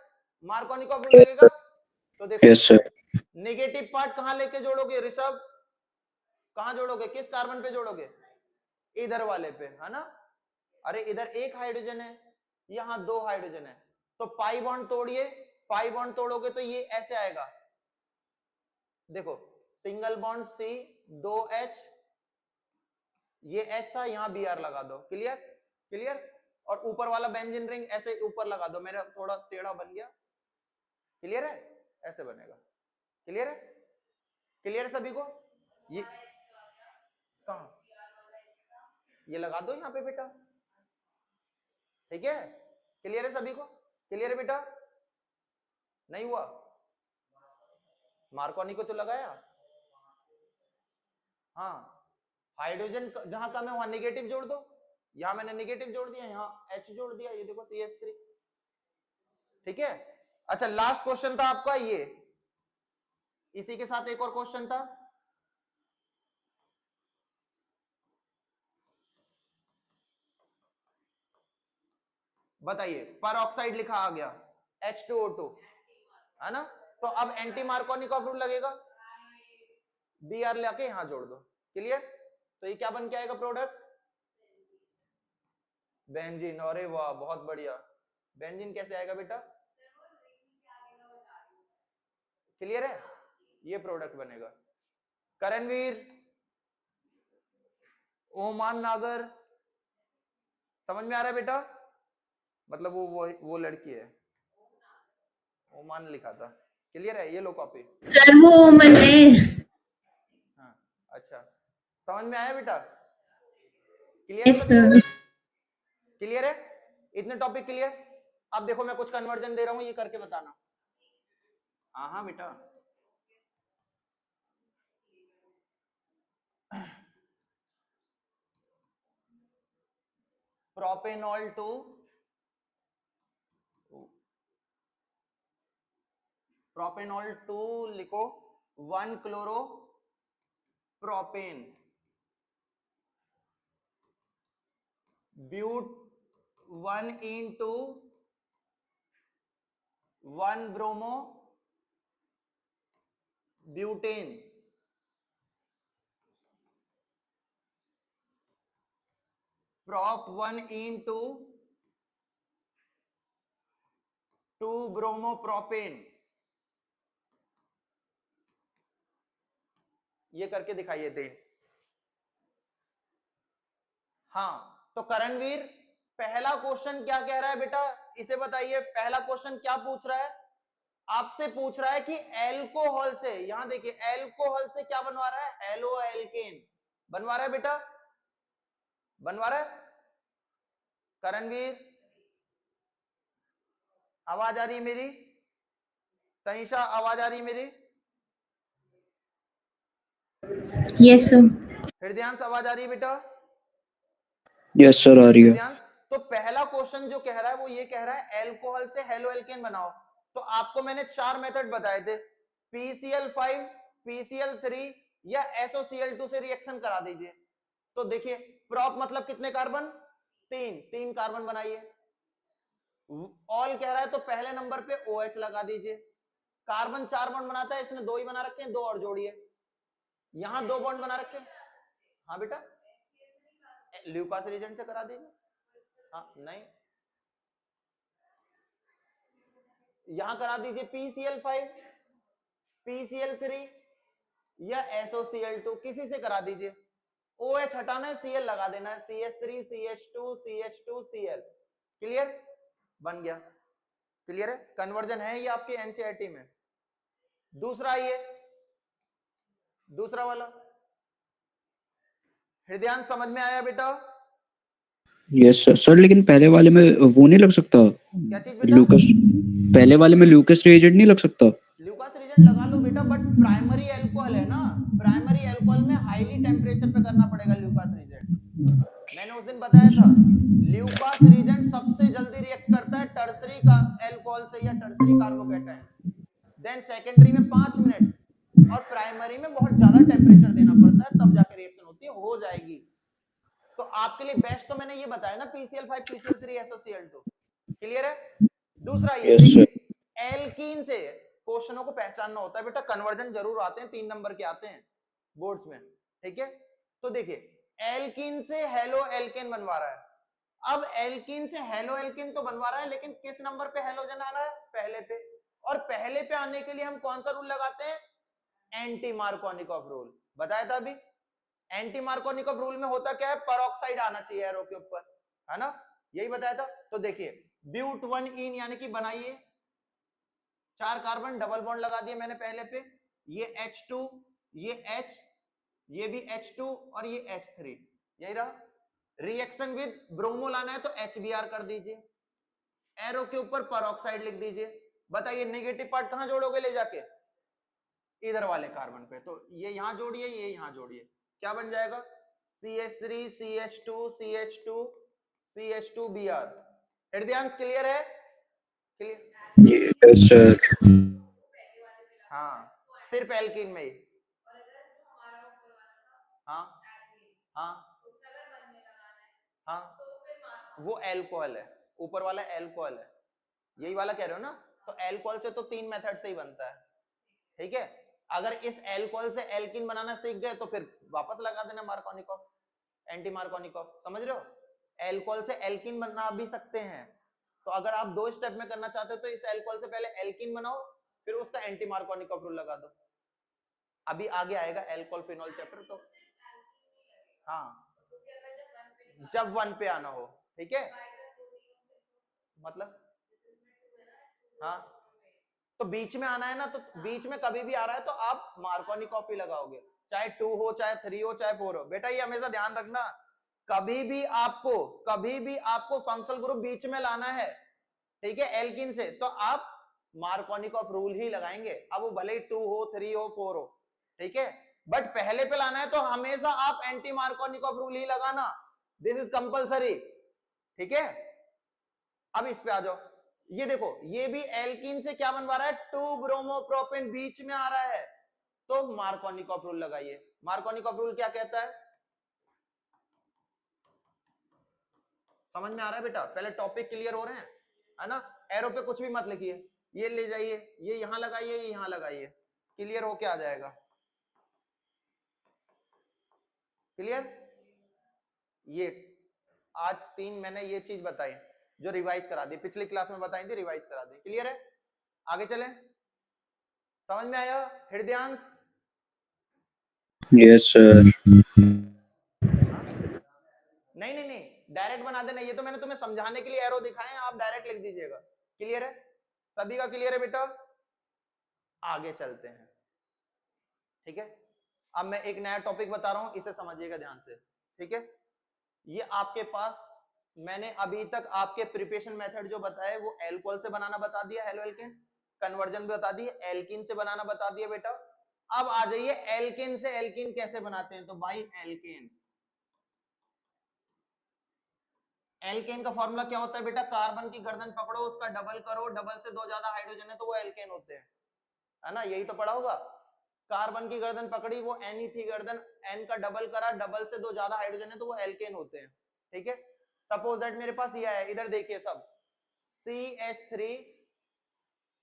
मार्कोनिकॉफ रूल लगेगा। तो देखो Yes, sir. नेगेटिव पार्ट कहां लेके जोड़ोगे ऋषभ? कहां जोड़ोगे? किस कार्बन पे जोड़ोगे? इधर वाले पे, है ना? अरे इधर एक हाइड्रोजन है, यहां 2 हाइड्रोजन है, तो पाई बॉन्ड तोड़िए, पाई बॉन्ड तोड़ोगे तो ये ऐसे आएगा, देखो सिंगल बॉन्ड C 2H, ये H था, यहां Br लगा दो, क्लियर? क्लियर? और ऊपर वाला बेंजीन रिंग ऐसे ऊपर लगा दो, मेरा थोड़ा टेढ़ा बन गया, क्लियर है? ऐसे बनेगा, क्लियर है? क्लियर है सभी को? ये कहां? ये लगा दो यहां पे बेटा, ठीक है? क्लियर है सभी को? क्लियर है बेटा? नहीं हुआ? मार्कोनी को तो लगाया, हाँ, हाइड्रोजन जहां कम है वहां नेगेटिव जोड़ दो, यहां मैंने नेगेटिव जोड़ दिया, यहां H जोड़ दिया, ये देखो CH3, ठीक है? अच्छा, लास्ट क्वेश्चन था आपका ये, इसी के साथ एक और क्वेश्चन था, बताइए, पर ऑक्साइड लिखा आ गया H2O2, है ना? तो अब एंटी मार्कोनी का रूल लगेगा, Br लेके यहां जोड़ दो, क्लियर? तो ये क्या बन के आएगा प्रोडक्ट? बेंजीन। अरे वाह, बहुत बढ़िया। बेंजीन कैसे आएगा बेटा? क्लियर है? ये प्रोडक्ट बनेगा। करणवीर, ओमान नागर, समझ में आ रहा है बेटा? मतलब वो लड़की है, ओमान लिखा था, क्लियर है? ये लो कॉपी। सर वो मैंने हाँ, अच्छा, समझ में आया बेटा? Clear yes sir. क्लियर है? इतने टॉपिक क्लियर? अब देखो मैं कुछ कन्वर्जन दे रहा हूं, ये करके बताना। हाँ हाँ बेटा, प्रोपेनॉल टू प्रोपेनॉल 2 लिखो, 1 chloropropane, but 1 into 1 bromobutane, prop 1 into 2 bromopropane, ये करके दिखाइए दे। हाँ, तो करणवीर, पहला क्वेश्चन क्या कह रहा है बेटा, इसे बताइए, पहला क्वेश्चन क्या पूछ रहा है? आपसे पूछ रहा है कि एल्कोहल से, यहां देखिए, एल्कोहल से क्या बनवा रहा है? एलो एल्केन बनवा रहा है बेटा, बनवा रहा है? करणवीर, आवाज आ रही है मेरी? तनिषा, आवाज आ रही है मेरी? Yes sir. हृदयांश, आवाज आ रही है बेटा? यस सर, आ रही है। हृदयांश, तो पहला क्वेश्चन जो कह रहा है वो ये कह रहा है एल्कोहल से हेलो एल्केन बनाओ। तो आपको मैंने 4 मेथड बताए थे, PCl5, PCl3 या SOCl2 से रिएक्शन करा दीजिए। तो देखिए, प्रॉप मतलब कितने कार्बन? 3 कार्बन बनाइए। ऑल कह रहा है तो पहले नंबर पे OH लगा दीजिए। कार्बन 4 बॉन्ड बनाता है, इसने 2 ही बना रखे हैं, 2 और जोड़िए। यहां 2 बॉन्ड बना रखे हैं, हाँ बेटा, ल्यूकास रीजेंट से करा दीजिए। हाँ, नहीं, यहां करा दीजिए PCl5, PCl3 या SOCl2, किसी से करा दीजिए। OH हटाना है, Cl लगा देना है, CH3 CH2 CH2 Cl, clear? बन गया, क्लियर है? कन्वर्जन है ये आपके एनसीईआरटी में। दूसरा, ये दूसरा वाला हृदयांश, समझ में आया बेटा? Yes sir. सर लेकिन पहले वाले में वो नहीं लग सकता, क्या चीज बेटा? लूकस, पहले वाले में लूकस रिएजेंट नहीं लग सकता? ल्यूकास रीजेंट लगा लो बेटा, बट प्राइमरी अल्कोहल है ना, प्राइमरी अल्कोहल में हाईली टेम्परेचर पे करना पड़ेगा ल्यूकास रीजेंट। मैंने उस दिन बताया था, ल्यूकास रीजेंट सबसे जल्दी रिएक्ट करता है टर्सरी का अल्कोहल से या टर्सरी कार्बोकेटाइन, देन सेकेंडरी में 5 मिनट, और प्राइमरी में बहुत ज्यादा टेम्परेचर देना पड़ता है, तब जाके रिएक्शन होती है, हो जाएगी। तो आपके लिए बेस्ट तो मैंने ये बताया ना, PCl5 PCl3 SOCl2, क्लियर है? दूसरा, ये देखिए, एल्कीन से क्वेश्चनों को पहचानना होता है बेटा। कन्वर्जन जरूर आते हैं, 3 नंबर के आते हैं बोर्ड्स में, ठीक है। तो देखिए एल्कीन से हेलो एल्केन बनवा रहा है। अब एल्कीन से हेलो एल्केन तो बनवा रहा है, लेकिन किस नंबर पे हेलोजन आ रहा है? पहले पे। और पहले पे आने के लिए हम कौन सा रूल लगाते हैं? Anti Markovnikov rule. बताया था अभी। एंटी मार्कोनिकॉफ रूल में होता क्या है? परऑक्साइड आना चाहिए एरो के ऊपर, है ना, यही बताया था। तो देखिए ब्यूट 1 इन यानी कि बनाइए 4 कार्बन, डबल बॉन्ड लगा दिए मैंने पहले पे, ये H2, ये H, ये भी H2 और ये H3, यही रहा। रिएक्शन विद ब्रोमो लाना है तो HBr कर दीजिए, एरो के ऊपर परऑक्साइड लिख दीजिए। बताइए नेगेटिव पार्ट कहां जोड़ोगे ले जाके? इधर वाले कार्बन पे। तो ये यहां जोड़िए, ये यहां जोड़िए, क्या बन जाएगा? CH3 CH2 CH2 CH2Br। Hridayansh clear है? क्लियर? Yes sir. हाँ सिर्फ एल्कीन में ही। हाँ हाँ हाँ, वो एल्कोहल है, ऊपर वाला एल्कोहल है, यही वाला कह रहे हो ना। तो एल्कोहल से तो 3 मेथड से ही बनता है, ठीक है। अगर इस एल्कोहल से एल्कीन बनाना सीख गए तो फिर वापस लगा देना मार्कोनिकॉफ, एंटी मार्कोनिकॉफ, समझ रहे हो। एल्कोहल से एल्कीन बना भी सकते हैं। तो अगर आप 2 स्टेप में करना चाहते हो तो इस एल्कोहल से पहले एल्कीन बनाओ, फिर उसका एंटी मार्कोनिकॉफ रूल लगा दो। अभी आगे आएगा एल्कोहल फिनॉल चैप्टर। तो हाँ जब 1 पे आना हो, ठीक है। मतलब हाँ तो बीच में आना है ना, तो बीच में कभी भी आ रहा है तो आप मार्कोनिकॉफ ही लगाओगे, चाहे 2 हो, चाहे 3 हो, चाहे 4 हो। बेटा ये हमेशा ध्यान रखना, कभी भी आपको फंक्शनल ग्रुप बीच में लाना है, ठीक है, एल्कीन से, तो आप मार्कोनिकॉफ रूल ही लगाएंगे। अब वो भले ही 2 हो, 3 हो, 4 हो, ठीक है, बट पहले पे लाना है तो हमेशा आप एंटी मार्कोनिकॉफ रूल ही लगाना, दिस इज कंपलसरी, ठीक है। अब इस पे आ जाओ, ये देखो ये भी एल्कीन से क्या बनवा रहा है? 2 ब्रोमोप्रोपेन बीच में आ रहा है, तो मार्कोनिकॉफ रूल लगाइए। मार्कोनिकॉफ रूल क्या कहता है? समझ में आ रहा है बेटा? पहले टॉपिक क्लियर हो रहे हैं, है ना। एरो पे कुछ भी मत लिखिए, ये ले जाइए, ये यहां लगाइए, ये यहां लगाइए, क्लियर होके आ जाएगा। क्लियर? ये आज 3 मैंने ये चीज बताई जो रिवाइज करा दी, पिछली क्लास में बताई थी, रिवाइज करा दी। क्लियर है? आगे चलें, समझ में आया हृदयांश? Yes sir. नहीं नहीं नहीं, डायरेक्ट बना देना, ये तो मैंने तुम्हें समझाने के लिए एरो दिखाए हैं, आप डायरेक्ट लिख दीजिएगा। क्लियर है? सभी का क्लियर है बेटा? आगे चलते हैं, ठीक है। अब मैं एक नया टॉपिक बता रहा हूं, इसे समझिएगा ध्यान से, ठीक है। ये आपके पास मैंने अभी तक आपके प्रिपरेशन मेथड जो बताए वो एल्कोहल से बनाना बता दिया, हेलो एल्केन, कन्वर्जन भी बता दिए, एल्कीन से बनाना बता दिया बेटा। अब आ जाइए एल्केन से एल्कीन कैसे बनाते हैं। तो भाई एल्केन, एल्केन का फॉर्मूला क्या होता है बेटा? कार्बन की गर्दन पकड़ो, उसका डबल करो, डबल से 2 ज्यादा हाइड्रोजन है तो वो एल्केन होते हैं, है ना, यही तो पढ़ा होगा। कार्बन की गर्दन पकड़ी, वो एन ही थी गर्दन, एन का डबल करा, डबल से 2 ज्यादा हाइड्रोजन है तो वो एल्केन होते हैं, ठीक है। सपोज दैट मेरे पास ये है, इधर देखिए सब CH3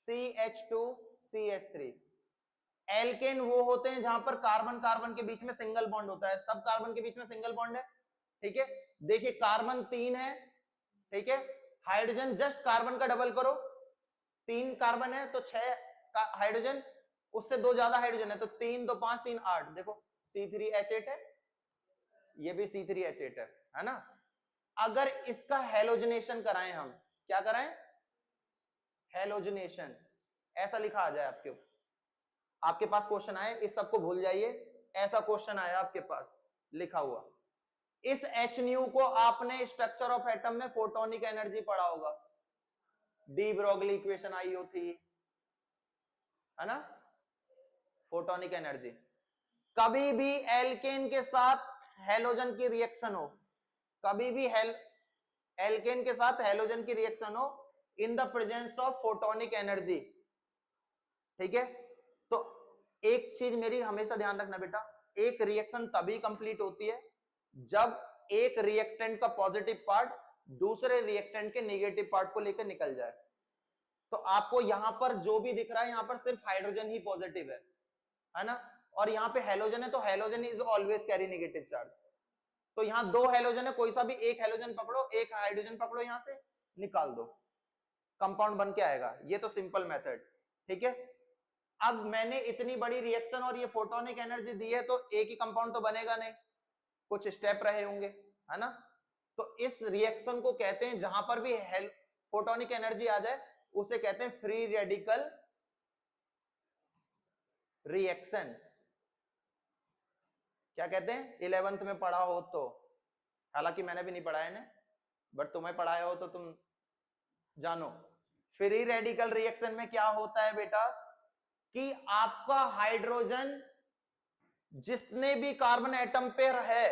CH2 CH3। एल्केन वो होते हैं जहां पर कार्बन कार्बन के बीच में सिंगल बॉन्ड होता है, सब कार्बन के बीच में सिंगल बॉन्ड है, ठीक है। देखिए कार्बन 3 है, ठीक है, हाइड्रोजन जस्ट कार्बन का डबल करो, 3 कार्बन है तो 6 हाइड्रोजन, उससे 2 ज्यादा हाइड्रोजन है तो 3 2 5 3 8, देखो C3H8 है, ये भी C3H8 है ना। अगर इसका हेलोजनेशन कराएं हम, क्या कराएं? हेलोजनेशन, ऐसा लिखा आ जाए आपके पास क्वेश्चन आए, इस सबको भूल जाइए, ऐसा क्वेश्चन आया आपके पास लिखा हुआ, इस H न्यू को आपने स्ट्रक्चर ऑफ एटम में फोटोनिक एनर्जी पढ़ा होगा, डी ब्रोगली इक्वेशन आई हो थी, है ना, फोटोनिक एनर्जी। कभी भी एल्केन के साथ हेलोजन की रिएक्शन हो, कभी भी एल्केन के साथ हेलोजन की रिएक्शन हो in the presence of photonic energy, ठीक है। तो एक चीज मेरी हमेशा ध्यान रखना बेटा, एक रिएक्शन तभी कंप्लीट होती है जब एक रिएक्टेंट का पॉजिटिव पार्ट दूसरे रिएक्टेंट के नेगेटिव पार्ट को लेकर निकल जाए, तो आपको यहां पर जो भी दिख रहा है यहां पर सिर्फ हाइड्रोजन ही पॉजिटिव है ना, और यहाँ पे हेलोजन है तो halogen is always carry negative charge. तो यहाँ दो हेलोजन है, कोई सा भी एक हेलोजन पकड़ो, एक हाइड्रोजन पकड़ो, यहां से निकाल दो, कंपाउंड बन के आएगा। ये तो सिंपल मेथड, ठीक है। अब मैंने इतनी बड़ी रिएक्शन और ये फोटोनिक एनर्जी दी है, तो एक ही कंपाउंड तो बनेगा नहीं, कुछ स्टेप रहे होंगे, है ना। तो इस रिएक्शन को कहते हैं, जहां पर भी फोटोनिक एनर्जी आ जाए उसे कहते हैं फ्री रेडिकल रिएक्शंस। क्या कहते हैं, 11th में पढ़ा हो तो, हालांकि मैंने भी नहीं पढ़ा है, बट तुम्हें पढ़ाया हो तो तुम जानो। फ्री रेडिकल रिएक्शन में क्या होता है बेटा, कि आपका हाइड्रोजन जितने भी कार्बन एटम पे है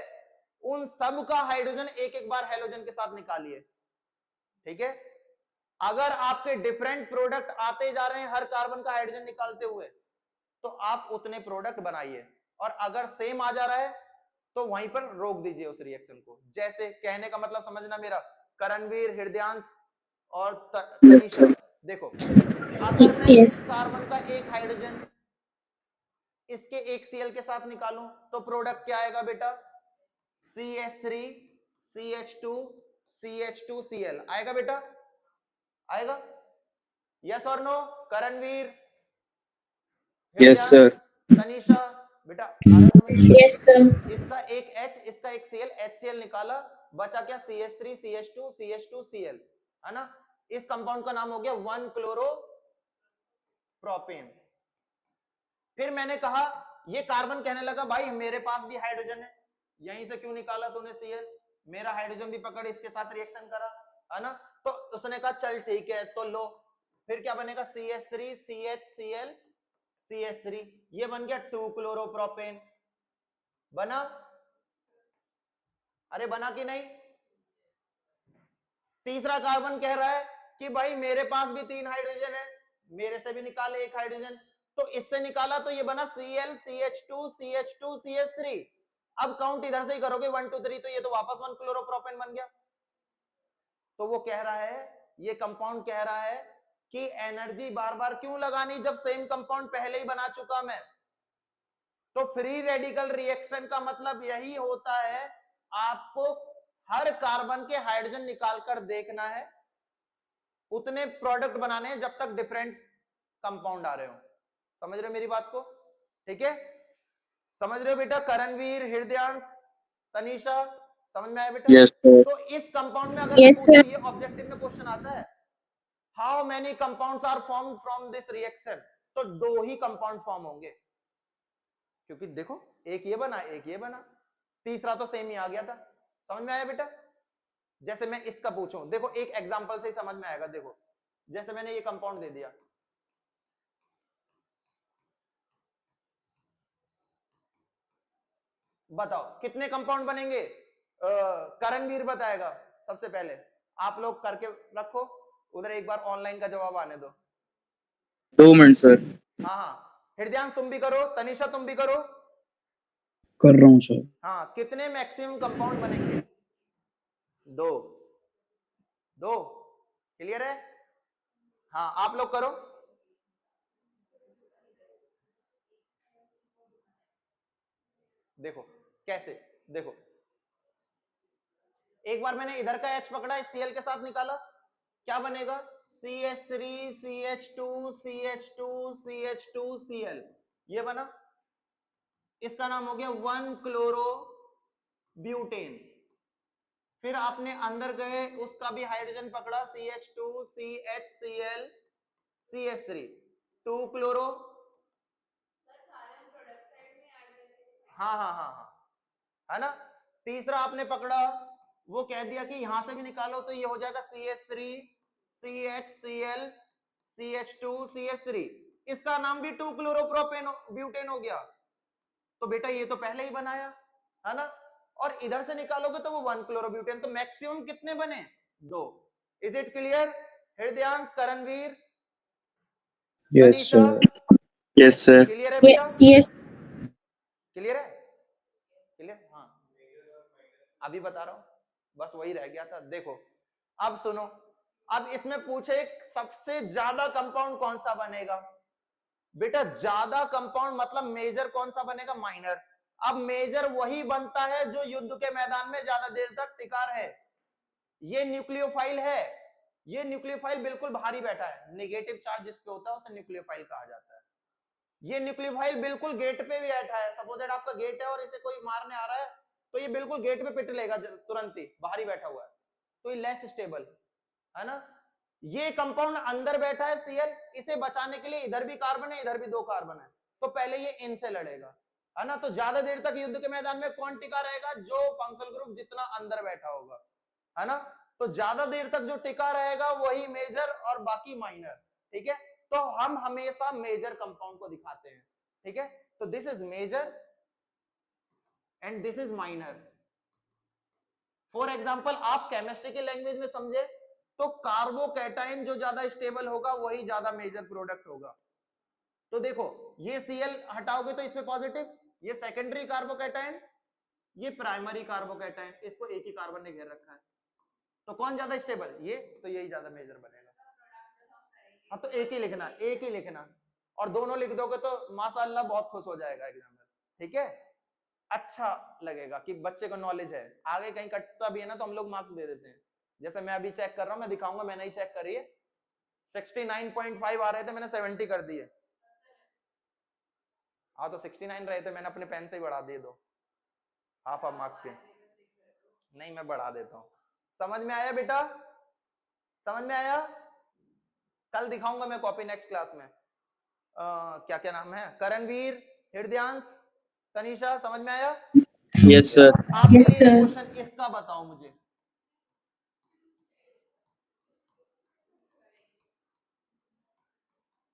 उन सब का हाइड्रोजन एक एक बार हेलोजन के साथ निकालिए, ठीक है। अगर आपके डिफरेंट प्रोडक्ट आते जा रहे हैं हर कार्बन का हाइड्रोजन निकालते हुए, तो आप उतने प्रोडक्ट बनाइए, और अगर सेम आ जा रहा है तो वहीं पर रोक दीजिए उस रिएक्शन को। जैसे कहने का मतलब समझना मेरा, करणवीर, हृदयांश और तनीषा, देखो अगर मैं इस कार्बन का एक हाइड्रोजन इसके एक Cl के साथ निकालूं तो प्रोडक्ट क्या आएगा बेटा, CH3 CH2 CH2 Cl आएगा बेटा, आएगा? यस और no? Karanveer, yes sir. Tanisha, बेटा आ रहा समझ? Yes sir. इसका एक H, इसका एक Cl, HCl निकाला, बचा क्या, CH3 CH2 CH2 Cl, है ना। इस कंपाउंड का नाम हो गया 1 क्लोरो प्रोपेन। फिर मैंने कहा, ये कार्बन कहने लगा भाई मेरे पास भी हाइड्रोजन है, यहीं से क्यों निकाला तूने Cl, मेरा हाइड्रोजन भी पकड़ इसके साथ रिएक्शन करा, है ना। तो उसने कहा चल ठीक है, तो लो, फिर क्या बनेगा, CH3 CHCl CH3, ये बन गया 2 क्लोरोप्रोपेन। बना? अरे बना कि नहीं? तीसरा कार्बन कह रहा है कि भाई मेरे पास भी 3 हाइड्रोजन है, मेरे से भी निकाले एक हाइड्रोजन, तो इससे निकाला तो ये बना Cl CH2 CH2 CH3। अब काउंट इधर से ही करोगे 1 2 3, तो ये तो वापस 1 क्लोरोप्रोपेन बन गया। तो वो कह रहा है, ये कंपाउंड कह रहा है कि एनर्जी बार बार क्यों लगानी जब सेम कंपाउंड पहले ही बना चुका मैं। तो फ्री रेडिकल रिएक्शन का मतलब यही होता है, आपको हर कार्बन के हाइड्रोजन निकालकर देखना है, उतने प्रोडक्ट बनाने हैं जब तक डिफरेंट कंपाउंड आ रहे हो। समझ रहे हो मेरी बात को? ठीक है, समझ रहे हो बेटा? करणवीर, हृदयांश, तनीषा, समझ में आया बेटा? Yes sir. तो इस कंपाउंड में अगर Yes, sir. ये ऑब्जेक्टिव में क्वेश्चन आता है, how many compounds are form from this reaction, तो 2 ही कंपाउंड फॉर्म होंगे, क्योंकि देखो एक ये बना एक ये बना, तीसरा तो सेम ही आ गया था। समझ में आया बेटा? जैसे मैं इसका पूछूं, देखो एक एग्जांपल से ही समझ में आएगा। देखो जैसे मैंने ये कंपाउंड दे दिया, बताओ कितने कंपाउंड बनेंगे? करणवीर बताएगा सबसे पहले, आप लोग करके रखो उधर, एक बार ऑनलाइन का जवाब आने दो। 2 मिनट सर। हाँ हाँ, हृदयांश तुम भी करो, तनीषा तुम भी करो। कर रहा हूँ सर। हाँ, कितने मैक्सिमम कंपाउंड बनेंगे? 2। 2 क्लियर है? हाँ आप लोग करो। देखो कैसे, देखो एक बार मैंने इधर का H पकड़ा, Cl के साथ निकाला, क्या बनेगा? CH3 CH2 CH2 CH2 Cl, ये बना, इसका नाम हो गया 1 क्लोरो ब्यूटेन। फिर आपने अंदर गए, उसका भी हाइड्रोजन पकड़ा, CH2 CHCl CH3, 2 क्लोरो, हाँ हाँ हाँ हाँ, है ना। तीसरा आपने पकड़ा, वो कह दिया कि यहां से भी निकालो, तो ये हो जाएगा CH3 CHCl CH2 CH3, इसका नाम भी 2 क्लोरोप्रोपेन ब्यूटेन हो गया। तो बेटा ये तो पहले ही बनाया, है ना, और इधर से निकालोगे तो वो 1 क्लोरोब्यूटेन, तो मैक्सिमम कितने बने? 2। Is it clear? Hridayansh, Karanveer, yes sir. Yes sir. Clear है बेटा? Yes, yes. क्लियर है? क्लियर? हाँ अभी बता रहा हूं, बस वही रह गया था। देखो अब सुनो, अब इसमें पूछे सबसे ज्यादा कंपाउंड कौन सा बनेगा, बेटा ज्यादा कंपाउंड मतलब मेजर कौन सा बनेगा, माइनर। अब मेजर वही बनता है जो युद्ध के मैदान में ज्यादा देर तक टिका रहे। ये न्यूक्लियोफाइल है, ये न्यूक्लियोफाइल बिल्कुल भारी बैठा है, नेगेटिव चार्ज जिस पे होता है उसे न्यूक्लियोफाइल कहा जाता है। ये न्यूक्लियोफाइल बिल्कुल गेट पे भी बैठा है, सपोज दैट आपका गेट है और इसे कोई मारने आ रहा है तो ये बिल्कुल गेट पे पिट लेगा तुरंत ही, बाहर ही बैठा हुआ है, तो ये लेस स्टेबल है ना। ये कंपाउंड अंदर बैठा है Cl, इसे बचाने के लिए इधर भी कार्बन है इधर भी 2 कार्बन है, तो पहले ये इनसे लड़ेगा, है ना। तो ज्यादा देर तक युद्ध के मैदान में कौन टिका रहेगा, जो फंक्शनल ग्रुप जितना अंदर बैठा होगा, है ना। तो ज्यादा देर तक जो टिका रहेगा वही मेजर और बाकी माइनर, ठीक है। तो हम हमेशा मेजर कंपाउंड को दिखाते हैं, ठीक है। तो this is major and this is minor. For example आप केमिस्ट्री के लैंग्वेज में समझे तो कार्बोकैटायन जो ज्यादा स्टेबल होगा वही ज्यादा मेजर प्रोडक्ट होगा। तो देखो ये Cl हटाओगे तो इसमें पॉजिटिव, ये सेकेंडरी कार्बोकैटायन, ये प्राइमरी कार्बोकैटायन, इसको एक ही कार्बन ने घेर रखा है, तो कौन ज्यादा स्टेबल, ये, तो यही ज्यादा मेजर बनेगा। हाँ तो एक ही लिखना, एक ही लिखना, और दोनों लिख दोगे तो माशाअल्लाह बहुत खुश हो जाएगा एग्जामिनर, ठीक है। अच्छा लगेगा कि बच्चे को नॉलेज है, आगे कहीं कटता भी है ना तो हम लोग मार्क्स दे देते हैं। जैसे मैं अभी चेक कर रहा हूं, मैं दिखाऊंगा, मैंने ही चेक करी है, 69.5 आ रहे थे, मैंने 70 कर दिए। हाँ तो 69 रहे थे, मैंने अपने पेन से ही बढ़ा दिए 2 हाफ मार्क्स के, नहीं मैं बढ़ा देता हूँ। समझ में आया बेटा, समझ में आया, कल दिखाऊंगा मैं कॉपी नेक्स्ट क्लास में। क्या क्या नाम है, करणवीर, हृदयांश, तनीषा, समझ में आया? Yes sir. आपके लिए क्वेश्चन इसका बताओ मुझे,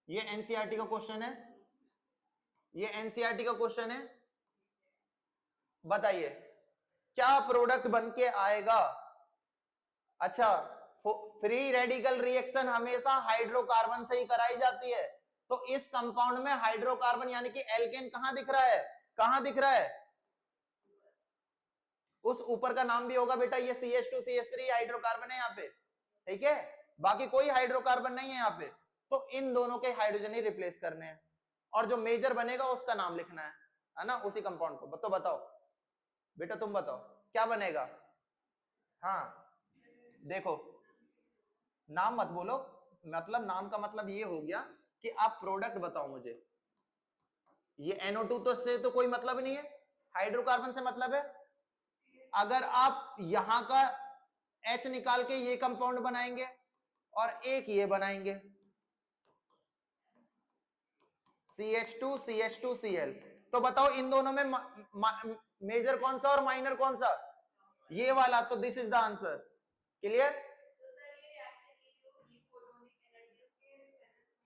ये एनसीईआरटी का क्वेश्चन है, ये एनसीईआरटी का क्वेश्चन है, बताइए क्या प्रोडक्ट बन के आएगा। अच्छा, फ्री रेडिकल रिएक्शन हमेशा हाइड्रोकार्बन से ही कराई जाती है, तो इस कंपाउंड में हाइड्रोकार्बन यानी कि एल्केन कहां दिख रहा है, कहां दिख रहा है, उस ऊपर का नाम भी होगा बेटा, ये CH2CH3 हाइड्रोकार्बन है यहाँ पे, ठीक है, बाकी कोई हाइड्रोकार्बन नहीं है यहाँ पे। तो इन दोनों के हाइड्रोजन ही रिप्लेस करने हैं, और जो मेजर बनेगा उसका नाम लिखना है ना, उसी कंपाउंड को। तो बताओ बेटा, तुम बताओ क्या बनेगा। हाँ देखो, नाम मत बोलो, मतलब नाम का मतलब ये हो गया कि आप प्रोडक्ट बताओ मुझे। ये NO2 तो से तो कोई मतलब नहीं है, हाइड्रोकार्बन से मतलब है। अगर आप यहां का H निकाल के ये कंपाउंड बनाएंगे और एक ये बनाएंगे, CH2CH2Cl, तो बताओ इन दोनों में मेजर कौन सा और माइनर कौन सा, ये वाला, तो this is the answer. Clear?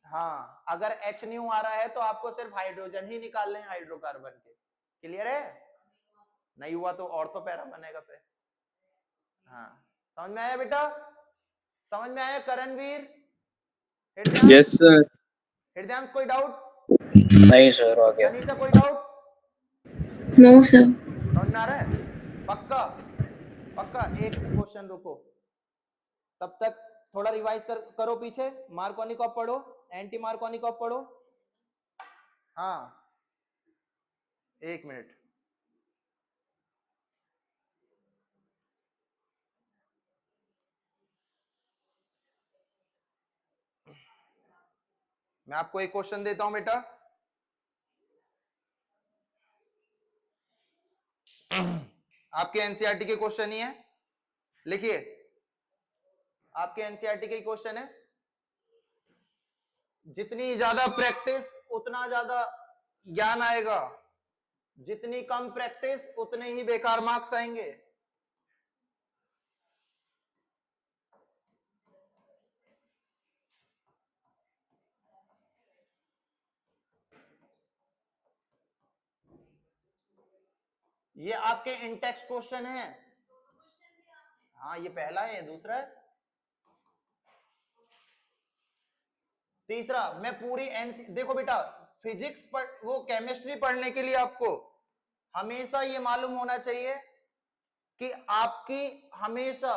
हाँ, अगर H न्यू आ रहा है तो आपको सिर्फ हाइड्रोजन ही निकालने हैं हाइड्रोकार्बन के। क्लियर है? नहीं हुआ तो ऑर्थो पैरा बनेगा पे। हाँ समझ में आया बेटा, समझ में आया करणवीर, हृदयांश? Yes sir. हृदयांश कोई डाउट? नहीं सर, आ गया। तनीषा कोई डाउट? No sir. समझ में आ रहा है? पक्का पक्का। एक क्वेश्चन रुको, तब तक थोड़ा रिवाइज करो पीछे, मार्कोनिकॉफ पढ़ो, एंटी मार्कोनिकॉफ पढ़ो। हाँ 1 मिनट, मैं आपको एक क्वेश्चन देता हूं बेटा। आपके एनसीईआरटी के क्वेश्चन ही है, लिखिए, आपके एनसीईआरटी के क्वेश्चन है। जितनी ज्यादा प्रैक्टिस उतना ज्यादा ज्ञान आएगा, जितनी कम प्रैक्टिस उतने ही बेकार मार्क्स आएंगे। ये आपके इंटेक्स्ट क्वेश्चन है। हाँ ये पहला है, दूसरा है, तीसरा। मैं पूरी देखो बेटा, फिजिक्स पर वो केमिस्ट्री पढ़ने के लिए आपको हमेशा ये मालूम होना चाहिए कि आपकी हमेशा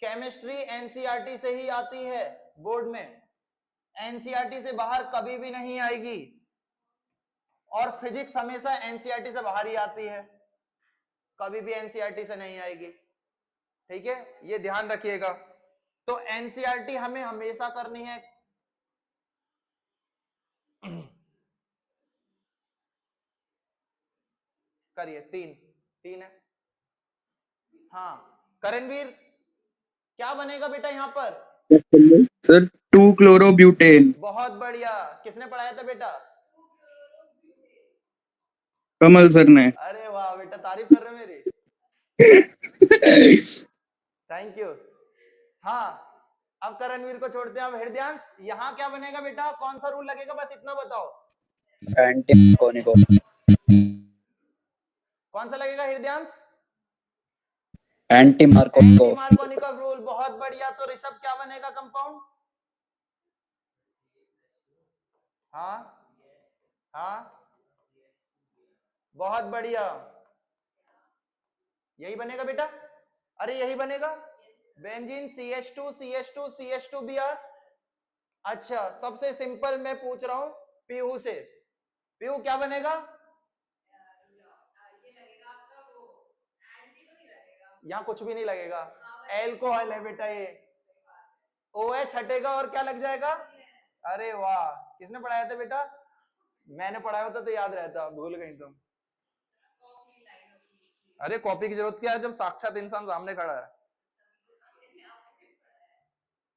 केमिस्ट्री एनसीईआरटी से ही आती है बोर्ड में, एनसीईआरटी से बाहर कभी भी नहीं आएगी, और फिजिक्स हमेशा एनसीईआरटी से बाहर ही आती है, कभी भी एनसीईआरटी से नहीं आएगी। ठीक है, ये ध्यान रखिएगा। तो एनसीईआरटी हमें हमेशा करनी है। करिए, तीन है। हाँ करणवीर, क्या बनेगा बेटा यहाँ पर? सर 2-क्लोरोब्यूटेन। बहुत बढ़िया, किसने पढ़ाया था बेटा? कमल सर ने। अरे वाह बेटा, तारीफ कर रहे हो मेरी। Thank you. हाँ, अब करणवीर को छोड़ते हैं। अब हृदयांश, यहाँ क्या बनेगा बेटा? कौन सा रूल लगेगा, बस इतना बताओ। एंटी कौन सा लगेगा हृदयांश? मार्कोव। मार्कोनिकॉफ रूल, बहुत बढ़िया। तो ऋषभ, क्या बनेगा कंपाउंड? हाँ हाँ, बहुत बढ़िया, यही बनेगा बेटा। अरे यही बनेगा, बेंजीन CH2 CH2 CH2Br। अच्छा, सबसे सिंपल मैं पूछ रहा हूं पीयू से, पीयू क्या बनेगा? यहाँ कुछ भी नहीं लगेगा, एल्कोहल है बेटा ये। OH हटेगा और क्या लग जाएगा? अरे वाह, किसने पढ़ाया था बेटा? मैंने पढ़ाया होता तो याद रहता, भूल गई तुम। अरे कॉपी की जरूरत क्या है जब साक्षात इंसान सामने खड़ा है।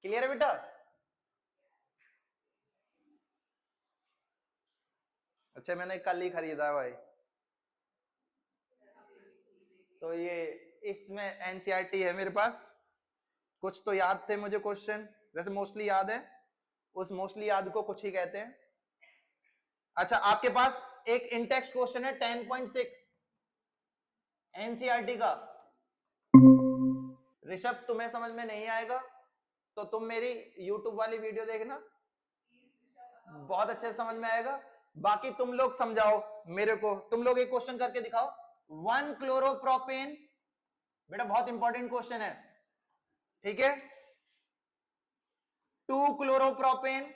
क्लियर है बेटा? अच्छा, मैंने कल ही खरीदा है भाई। तो ये इसमें एनसीईआरटी है मेरे पास, कुछ तो याद थे मुझे क्वेश्चन, वैसे मोस्टली याद है, उस मोस्टली याद को कुछ ही कहते हैं। अच्छा, आपके पास एक इंटेक्स्ट क्वेश्चन है 10.6 एनसीईआरटी का। ऋषभ, तुम्हें समझ में नहीं आएगा तो तुम मेरी यूट्यूब वाली वीडियो देखना, बहुत अच्छे से समझ में आएगा। बाकी तुम लोग समझाओ मेरे को, तुम लोग एक क्वेश्चन करके दिखाओ। 1 क्लोरोप्रोपेन, बेटा बहुत इंपॉर्टेंट क्वेश्चन है, ठीक है। 2 क्लोरोप्रोपेन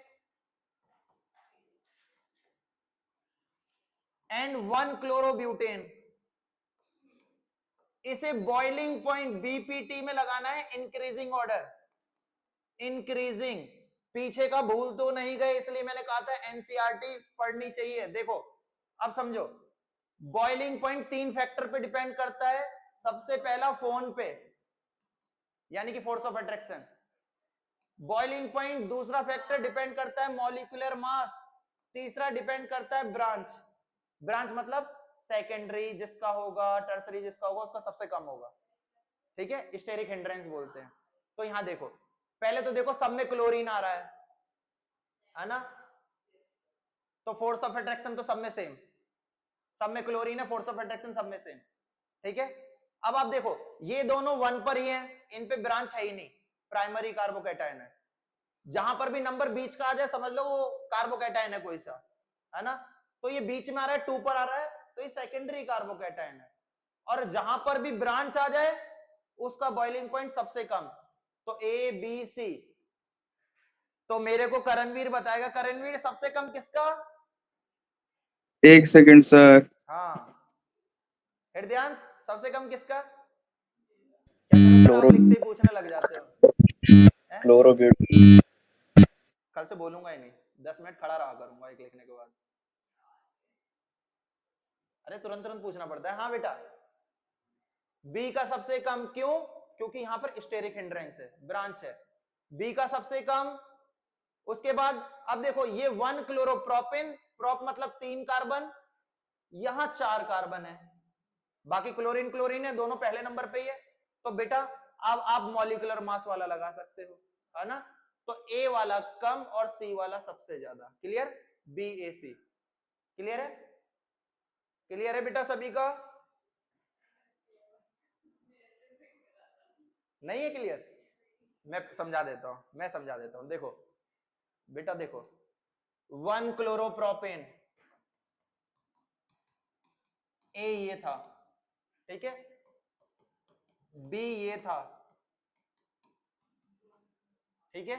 एंड 1 क्लोरोब्यूटेन, इसे बॉइलिंग पॉइंट बीपीटी में लगाना है, इंक्रीजिंग ऑर्डर, इंक्रीजिंग। पीछे का भूल तो नहीं गए, इसलिए मैंने कहा था एनसीईआरटी पढ़नी चाहिए। देखो अब समझो, बॉइलिंग पॉइंट 3 फैक्टर पे डिपेंड करता है। सबसे पहला फोन पे, यानी कि force of attraction. Boiling point दूसरा फैक्टर डिपेंड करता है मॉलिक्यूलर मास। तीसरा डिपेंड करता है ब्रांच, ब्रांच मतलब सेकेंडरी जिसका होगा, टर्सरी जिसका होगा, उसका सबसे कम होगा, ठीक है, स्टेरिक हिंड्रेंस बोलते हैं। तो यहां देखो, पहले तो देखो सब में क्लोरीन आ रहा है ना, तो फोर्स ऑफ अट्रैक्शन तो सब में सेम, सब में क्लोरीन है, फोर्स ऑफ अट्रैक्शन सब में सेम, ठीक है। अब आप देखो, ये दोनों 1 पर ही हैं, इन पे ब्रांच है ही नहीं, प्राइमरी कार्बोकैटायन है। जहां पर भी नंबर बीच का आ जाए समझ लो वो कार्बोकैटायन है कोई सा, है ना। तो ये बीच में आ रहा है, 2 पर आ रहा है, तो ये सेकेंडरी कार्बोकैटायन है। और जहां पर भी ब्रांच आ जाए उसका बॉइलिंग पॉइंट सबसे कम, तो ए बी सी। तो मेरे को करणवीर बताएगा, करणवीर सबसे कम किसका? 1 सेकंड सर। हाँ, हृदयांश सबसे कम किसका? क्या आप लिखते ही पूछने लग जाते हो? क्लोरोब्यूटेन। कल से बोलूंगा ही नहीं, 10 मिनट खड़ा रहा करूंगा एक लिखने के बाद। अरे तुरंत तुरंत पूछना पड़ता है। हाँ बेटा, बी का सबसे कम, क्यों? क्योंकि यहां पर स्टेरिक हिंड्रेंस है, ब्रांच है, बी का सबसे कम। उसके बाद अब देखो, ये 1 क्लोरोप्रोपेन, प्रोप मतलब 3 कार्बन, यहां 4 कार्बन है, बाकी क्लोरीन क्लोरीन है, दोनों पहले नंबर पे ही है। तो बेटा अब आप मॉलिक्यूलर मास वाला लगा सकते हो, है ना। तो ए वाला कम और सी वाला सबसे ज्यादा। क्लियर? बी ए सी। क्लियर है? क्लियर है बेटा सभी का? नहीं है क्लियर? मैं समझा देता हूं, मैं समझा देता हूं। देखो बेटा, देखो 1 क्लोरोप्रोपेन, ए ये था, ठीक है, बी ये था, ठीक है,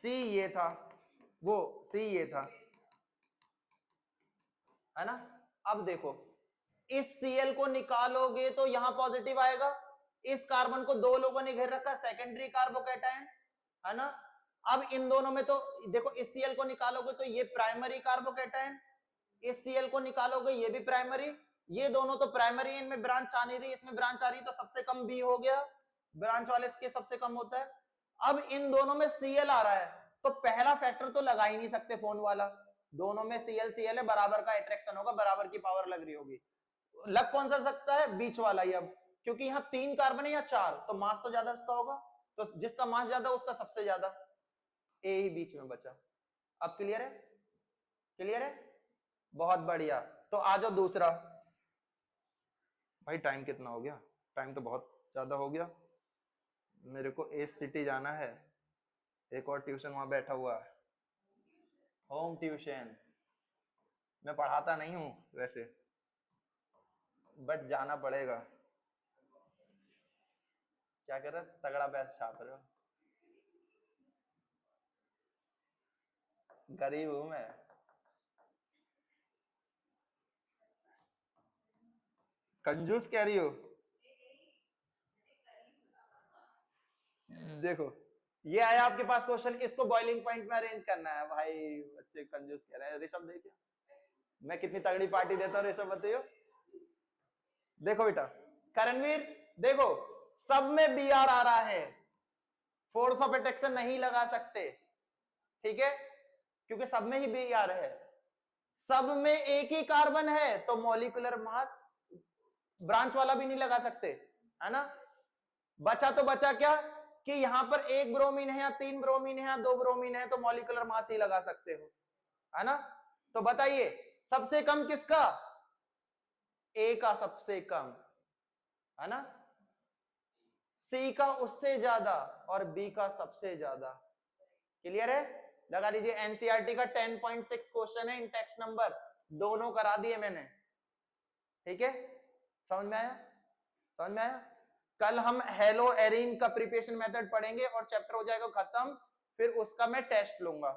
C ये था, वो C ये था, है ना। अब देखो इस Cl को निकालोगे तो यहां पॉजिटिव आएगा, इस कार्बन को दो लोगों ने घेर रखा, सेकेंडरी कार्बोकैटायन, है ना। अब इन दोनों में तो देखो इस Cl को निकालोगे तो ये प्राइमरी कार्बोकैटायन, इस Cl को निकालोगे ये भी प्राइमरी, ये दोनों तो प्राइमरी, इनमें ब्रांच आ नहीं रही, इसमें ब्रांच आ रही, तो सबसे कम B हो गया, ब्रांच वाले के सबसे कम होता है। अब इन दोनों में Cl आ रहा है तो पहला फैक्टर तो लगा ही नहीं सकते फोन वाला, दोनों में Cl Cl है, बराबर का अट्रैक्शन होगा, बराबर की पावर लग रही होगी। लग कौन सा सकता है, बीच वाला ही। अब क्योंकि यहाँ 3 कार्बन है या 4, तो मास तो ज्यादा उसका होगा, तो जिसका मास ज्यादा उसका सबसे ज्यादा, ए ही बीच में बचा। अब क्लियर है, क्लियर है, बहुत बढ़िया। तो आ जाओ दूसरा। भाई टाइम कितना हो गया, टाइम तो बहुत ज्यादा हो गया, मेरे को एस सिटी जाना है, एक और ट्यूशन वहां बैठा हुआ है, होम ट्यूशन। मैं पढ़ाता नहीं हूं वैसे, बट जाना पड़ेगा। क्या कर रहे, तगड़ा पैसा छाप रहे हो, गरीब हूं मैं। कंजूस कह रही हो, देखो ये आया आपके पास क्वेश्चन, इसको बॉइलिंग पॉइंट में अरेंज करना है। भाई बच्चे कंजूस कह रहे हैं। ऋषभ देखिए मैं कितनी तगड़ी पार्टी देता हूँ, ऋषभ बताइयो। देखो बेटा करणवीर, देखो सब में बी आर आ रहा है, फोर्स ऑफ अट्रैक्शन नहीं लगा सकते, ठीक है, क्योंकि सब में ही बी आर है, सब में एक ही कार्बन है, तो मॉलिक्यूलर मास ब्रांच वाला भी नहीं लगा सकते, है ना। बचा तो बचा क्या कि यहां पर एक ब्रोमीन है या 3 ब्रोमीन है या 2 ब्रोमीन है, तो मॉलिक्यूलर मास ही लगा सकते हो, है ना। तो बताइए सबसे कम किसका, ए का सबसे कम, है ना, सी का उससे ज्यादा और बी का सबसे ज्यादा। क्लियर है, लगा लीजिए। एनसीईआरटी का 10.6 क्वेश्चन है, इन टेक्स्ट नंबर दोनों करा दिए मैंने, ठीक है, समझ में आया, समझ में आया। कल हम हेलो एरिन का प्रिपरेशन मेथड पढ़ेंगे और चैप्टर हो जाएगा खत्म, फिर उसका मैं टेस्ट लूंगा,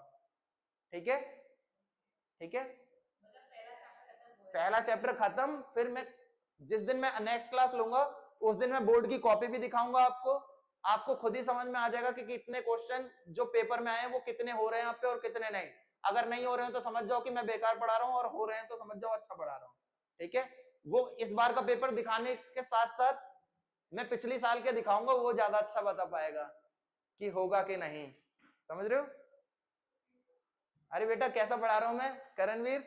ठीक है, ठीक है, पहला चैप्टर खत्म, फिर मैं जिस दिन मैं नेक्स्ट क्लास लूंगा उस दिन मैं बोर्ड की कॉपी भी दिखाऊंगा आपको, आपको खुद ही समझ में आ जाएगा कि कितने क्वेश्चन जो पेपर में आए हैं वो कितने हो रहे हैं आप पे और कितने नहीं। अगर नहीं हो रहे हैं तो समझ जाओ कि मैं बेकार पढ़ा रहा हूं, और हो रहे हैं तो समझ जाओ अच्छा पढ़ा रहा हूं, ठीक है। वो इस बार का पेपर दिखाने के साथ साथ मैं पिछली साल के दिखाऊंगा, वो ज्यादा अच्छा बता पाएगा कि होगा कि नहीं, समझ रहे हो। अरे बेटा कैसा पढ़ा रहा हूं मैं करणवीर,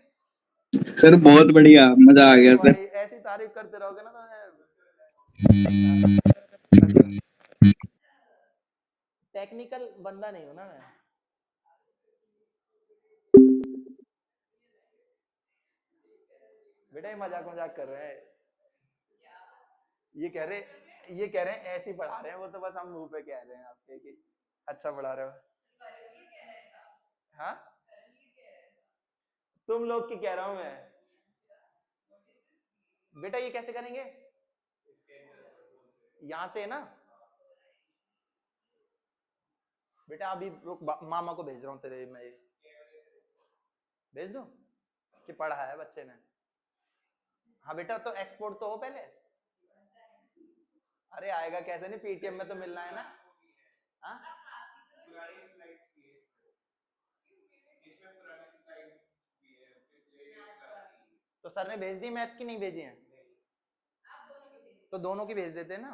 सर बहुत बढ़िया, मजा आ गया सर। भाई ऐसी तारीफ करते रहोगे ना तो मैं टेक्निकल बंदा नहीं हूं ना मैं। बेटा ये मजाक मजाक कर रहे हैं, ये कह रहे हैं ऐसे ही पढ़ा रहे हैं, वो तो बस हम मुंह पे कह रहे हैं आपके कि अच्छा पढ़ा रहे हो। हाँ तुम लोग की कह रहा हूं मैं। बेटा ये कैसे करेंगे, यहां से ना बेटा, अभी रुक, मामा को भेज रहा हूँ तेरे, मैं भेज दूं कि पढ़ा है बच्चे ने। हाँ बेटा तो एक्सपोर्ट तो हो पहले। अरे आएगा कैसे नहीं, पीटीएम में तो मिलना है ना। हाँ तो सर ने भेज दी मैथ की, नहीं भेजी है तो दोनों की भेज देते हैं ना।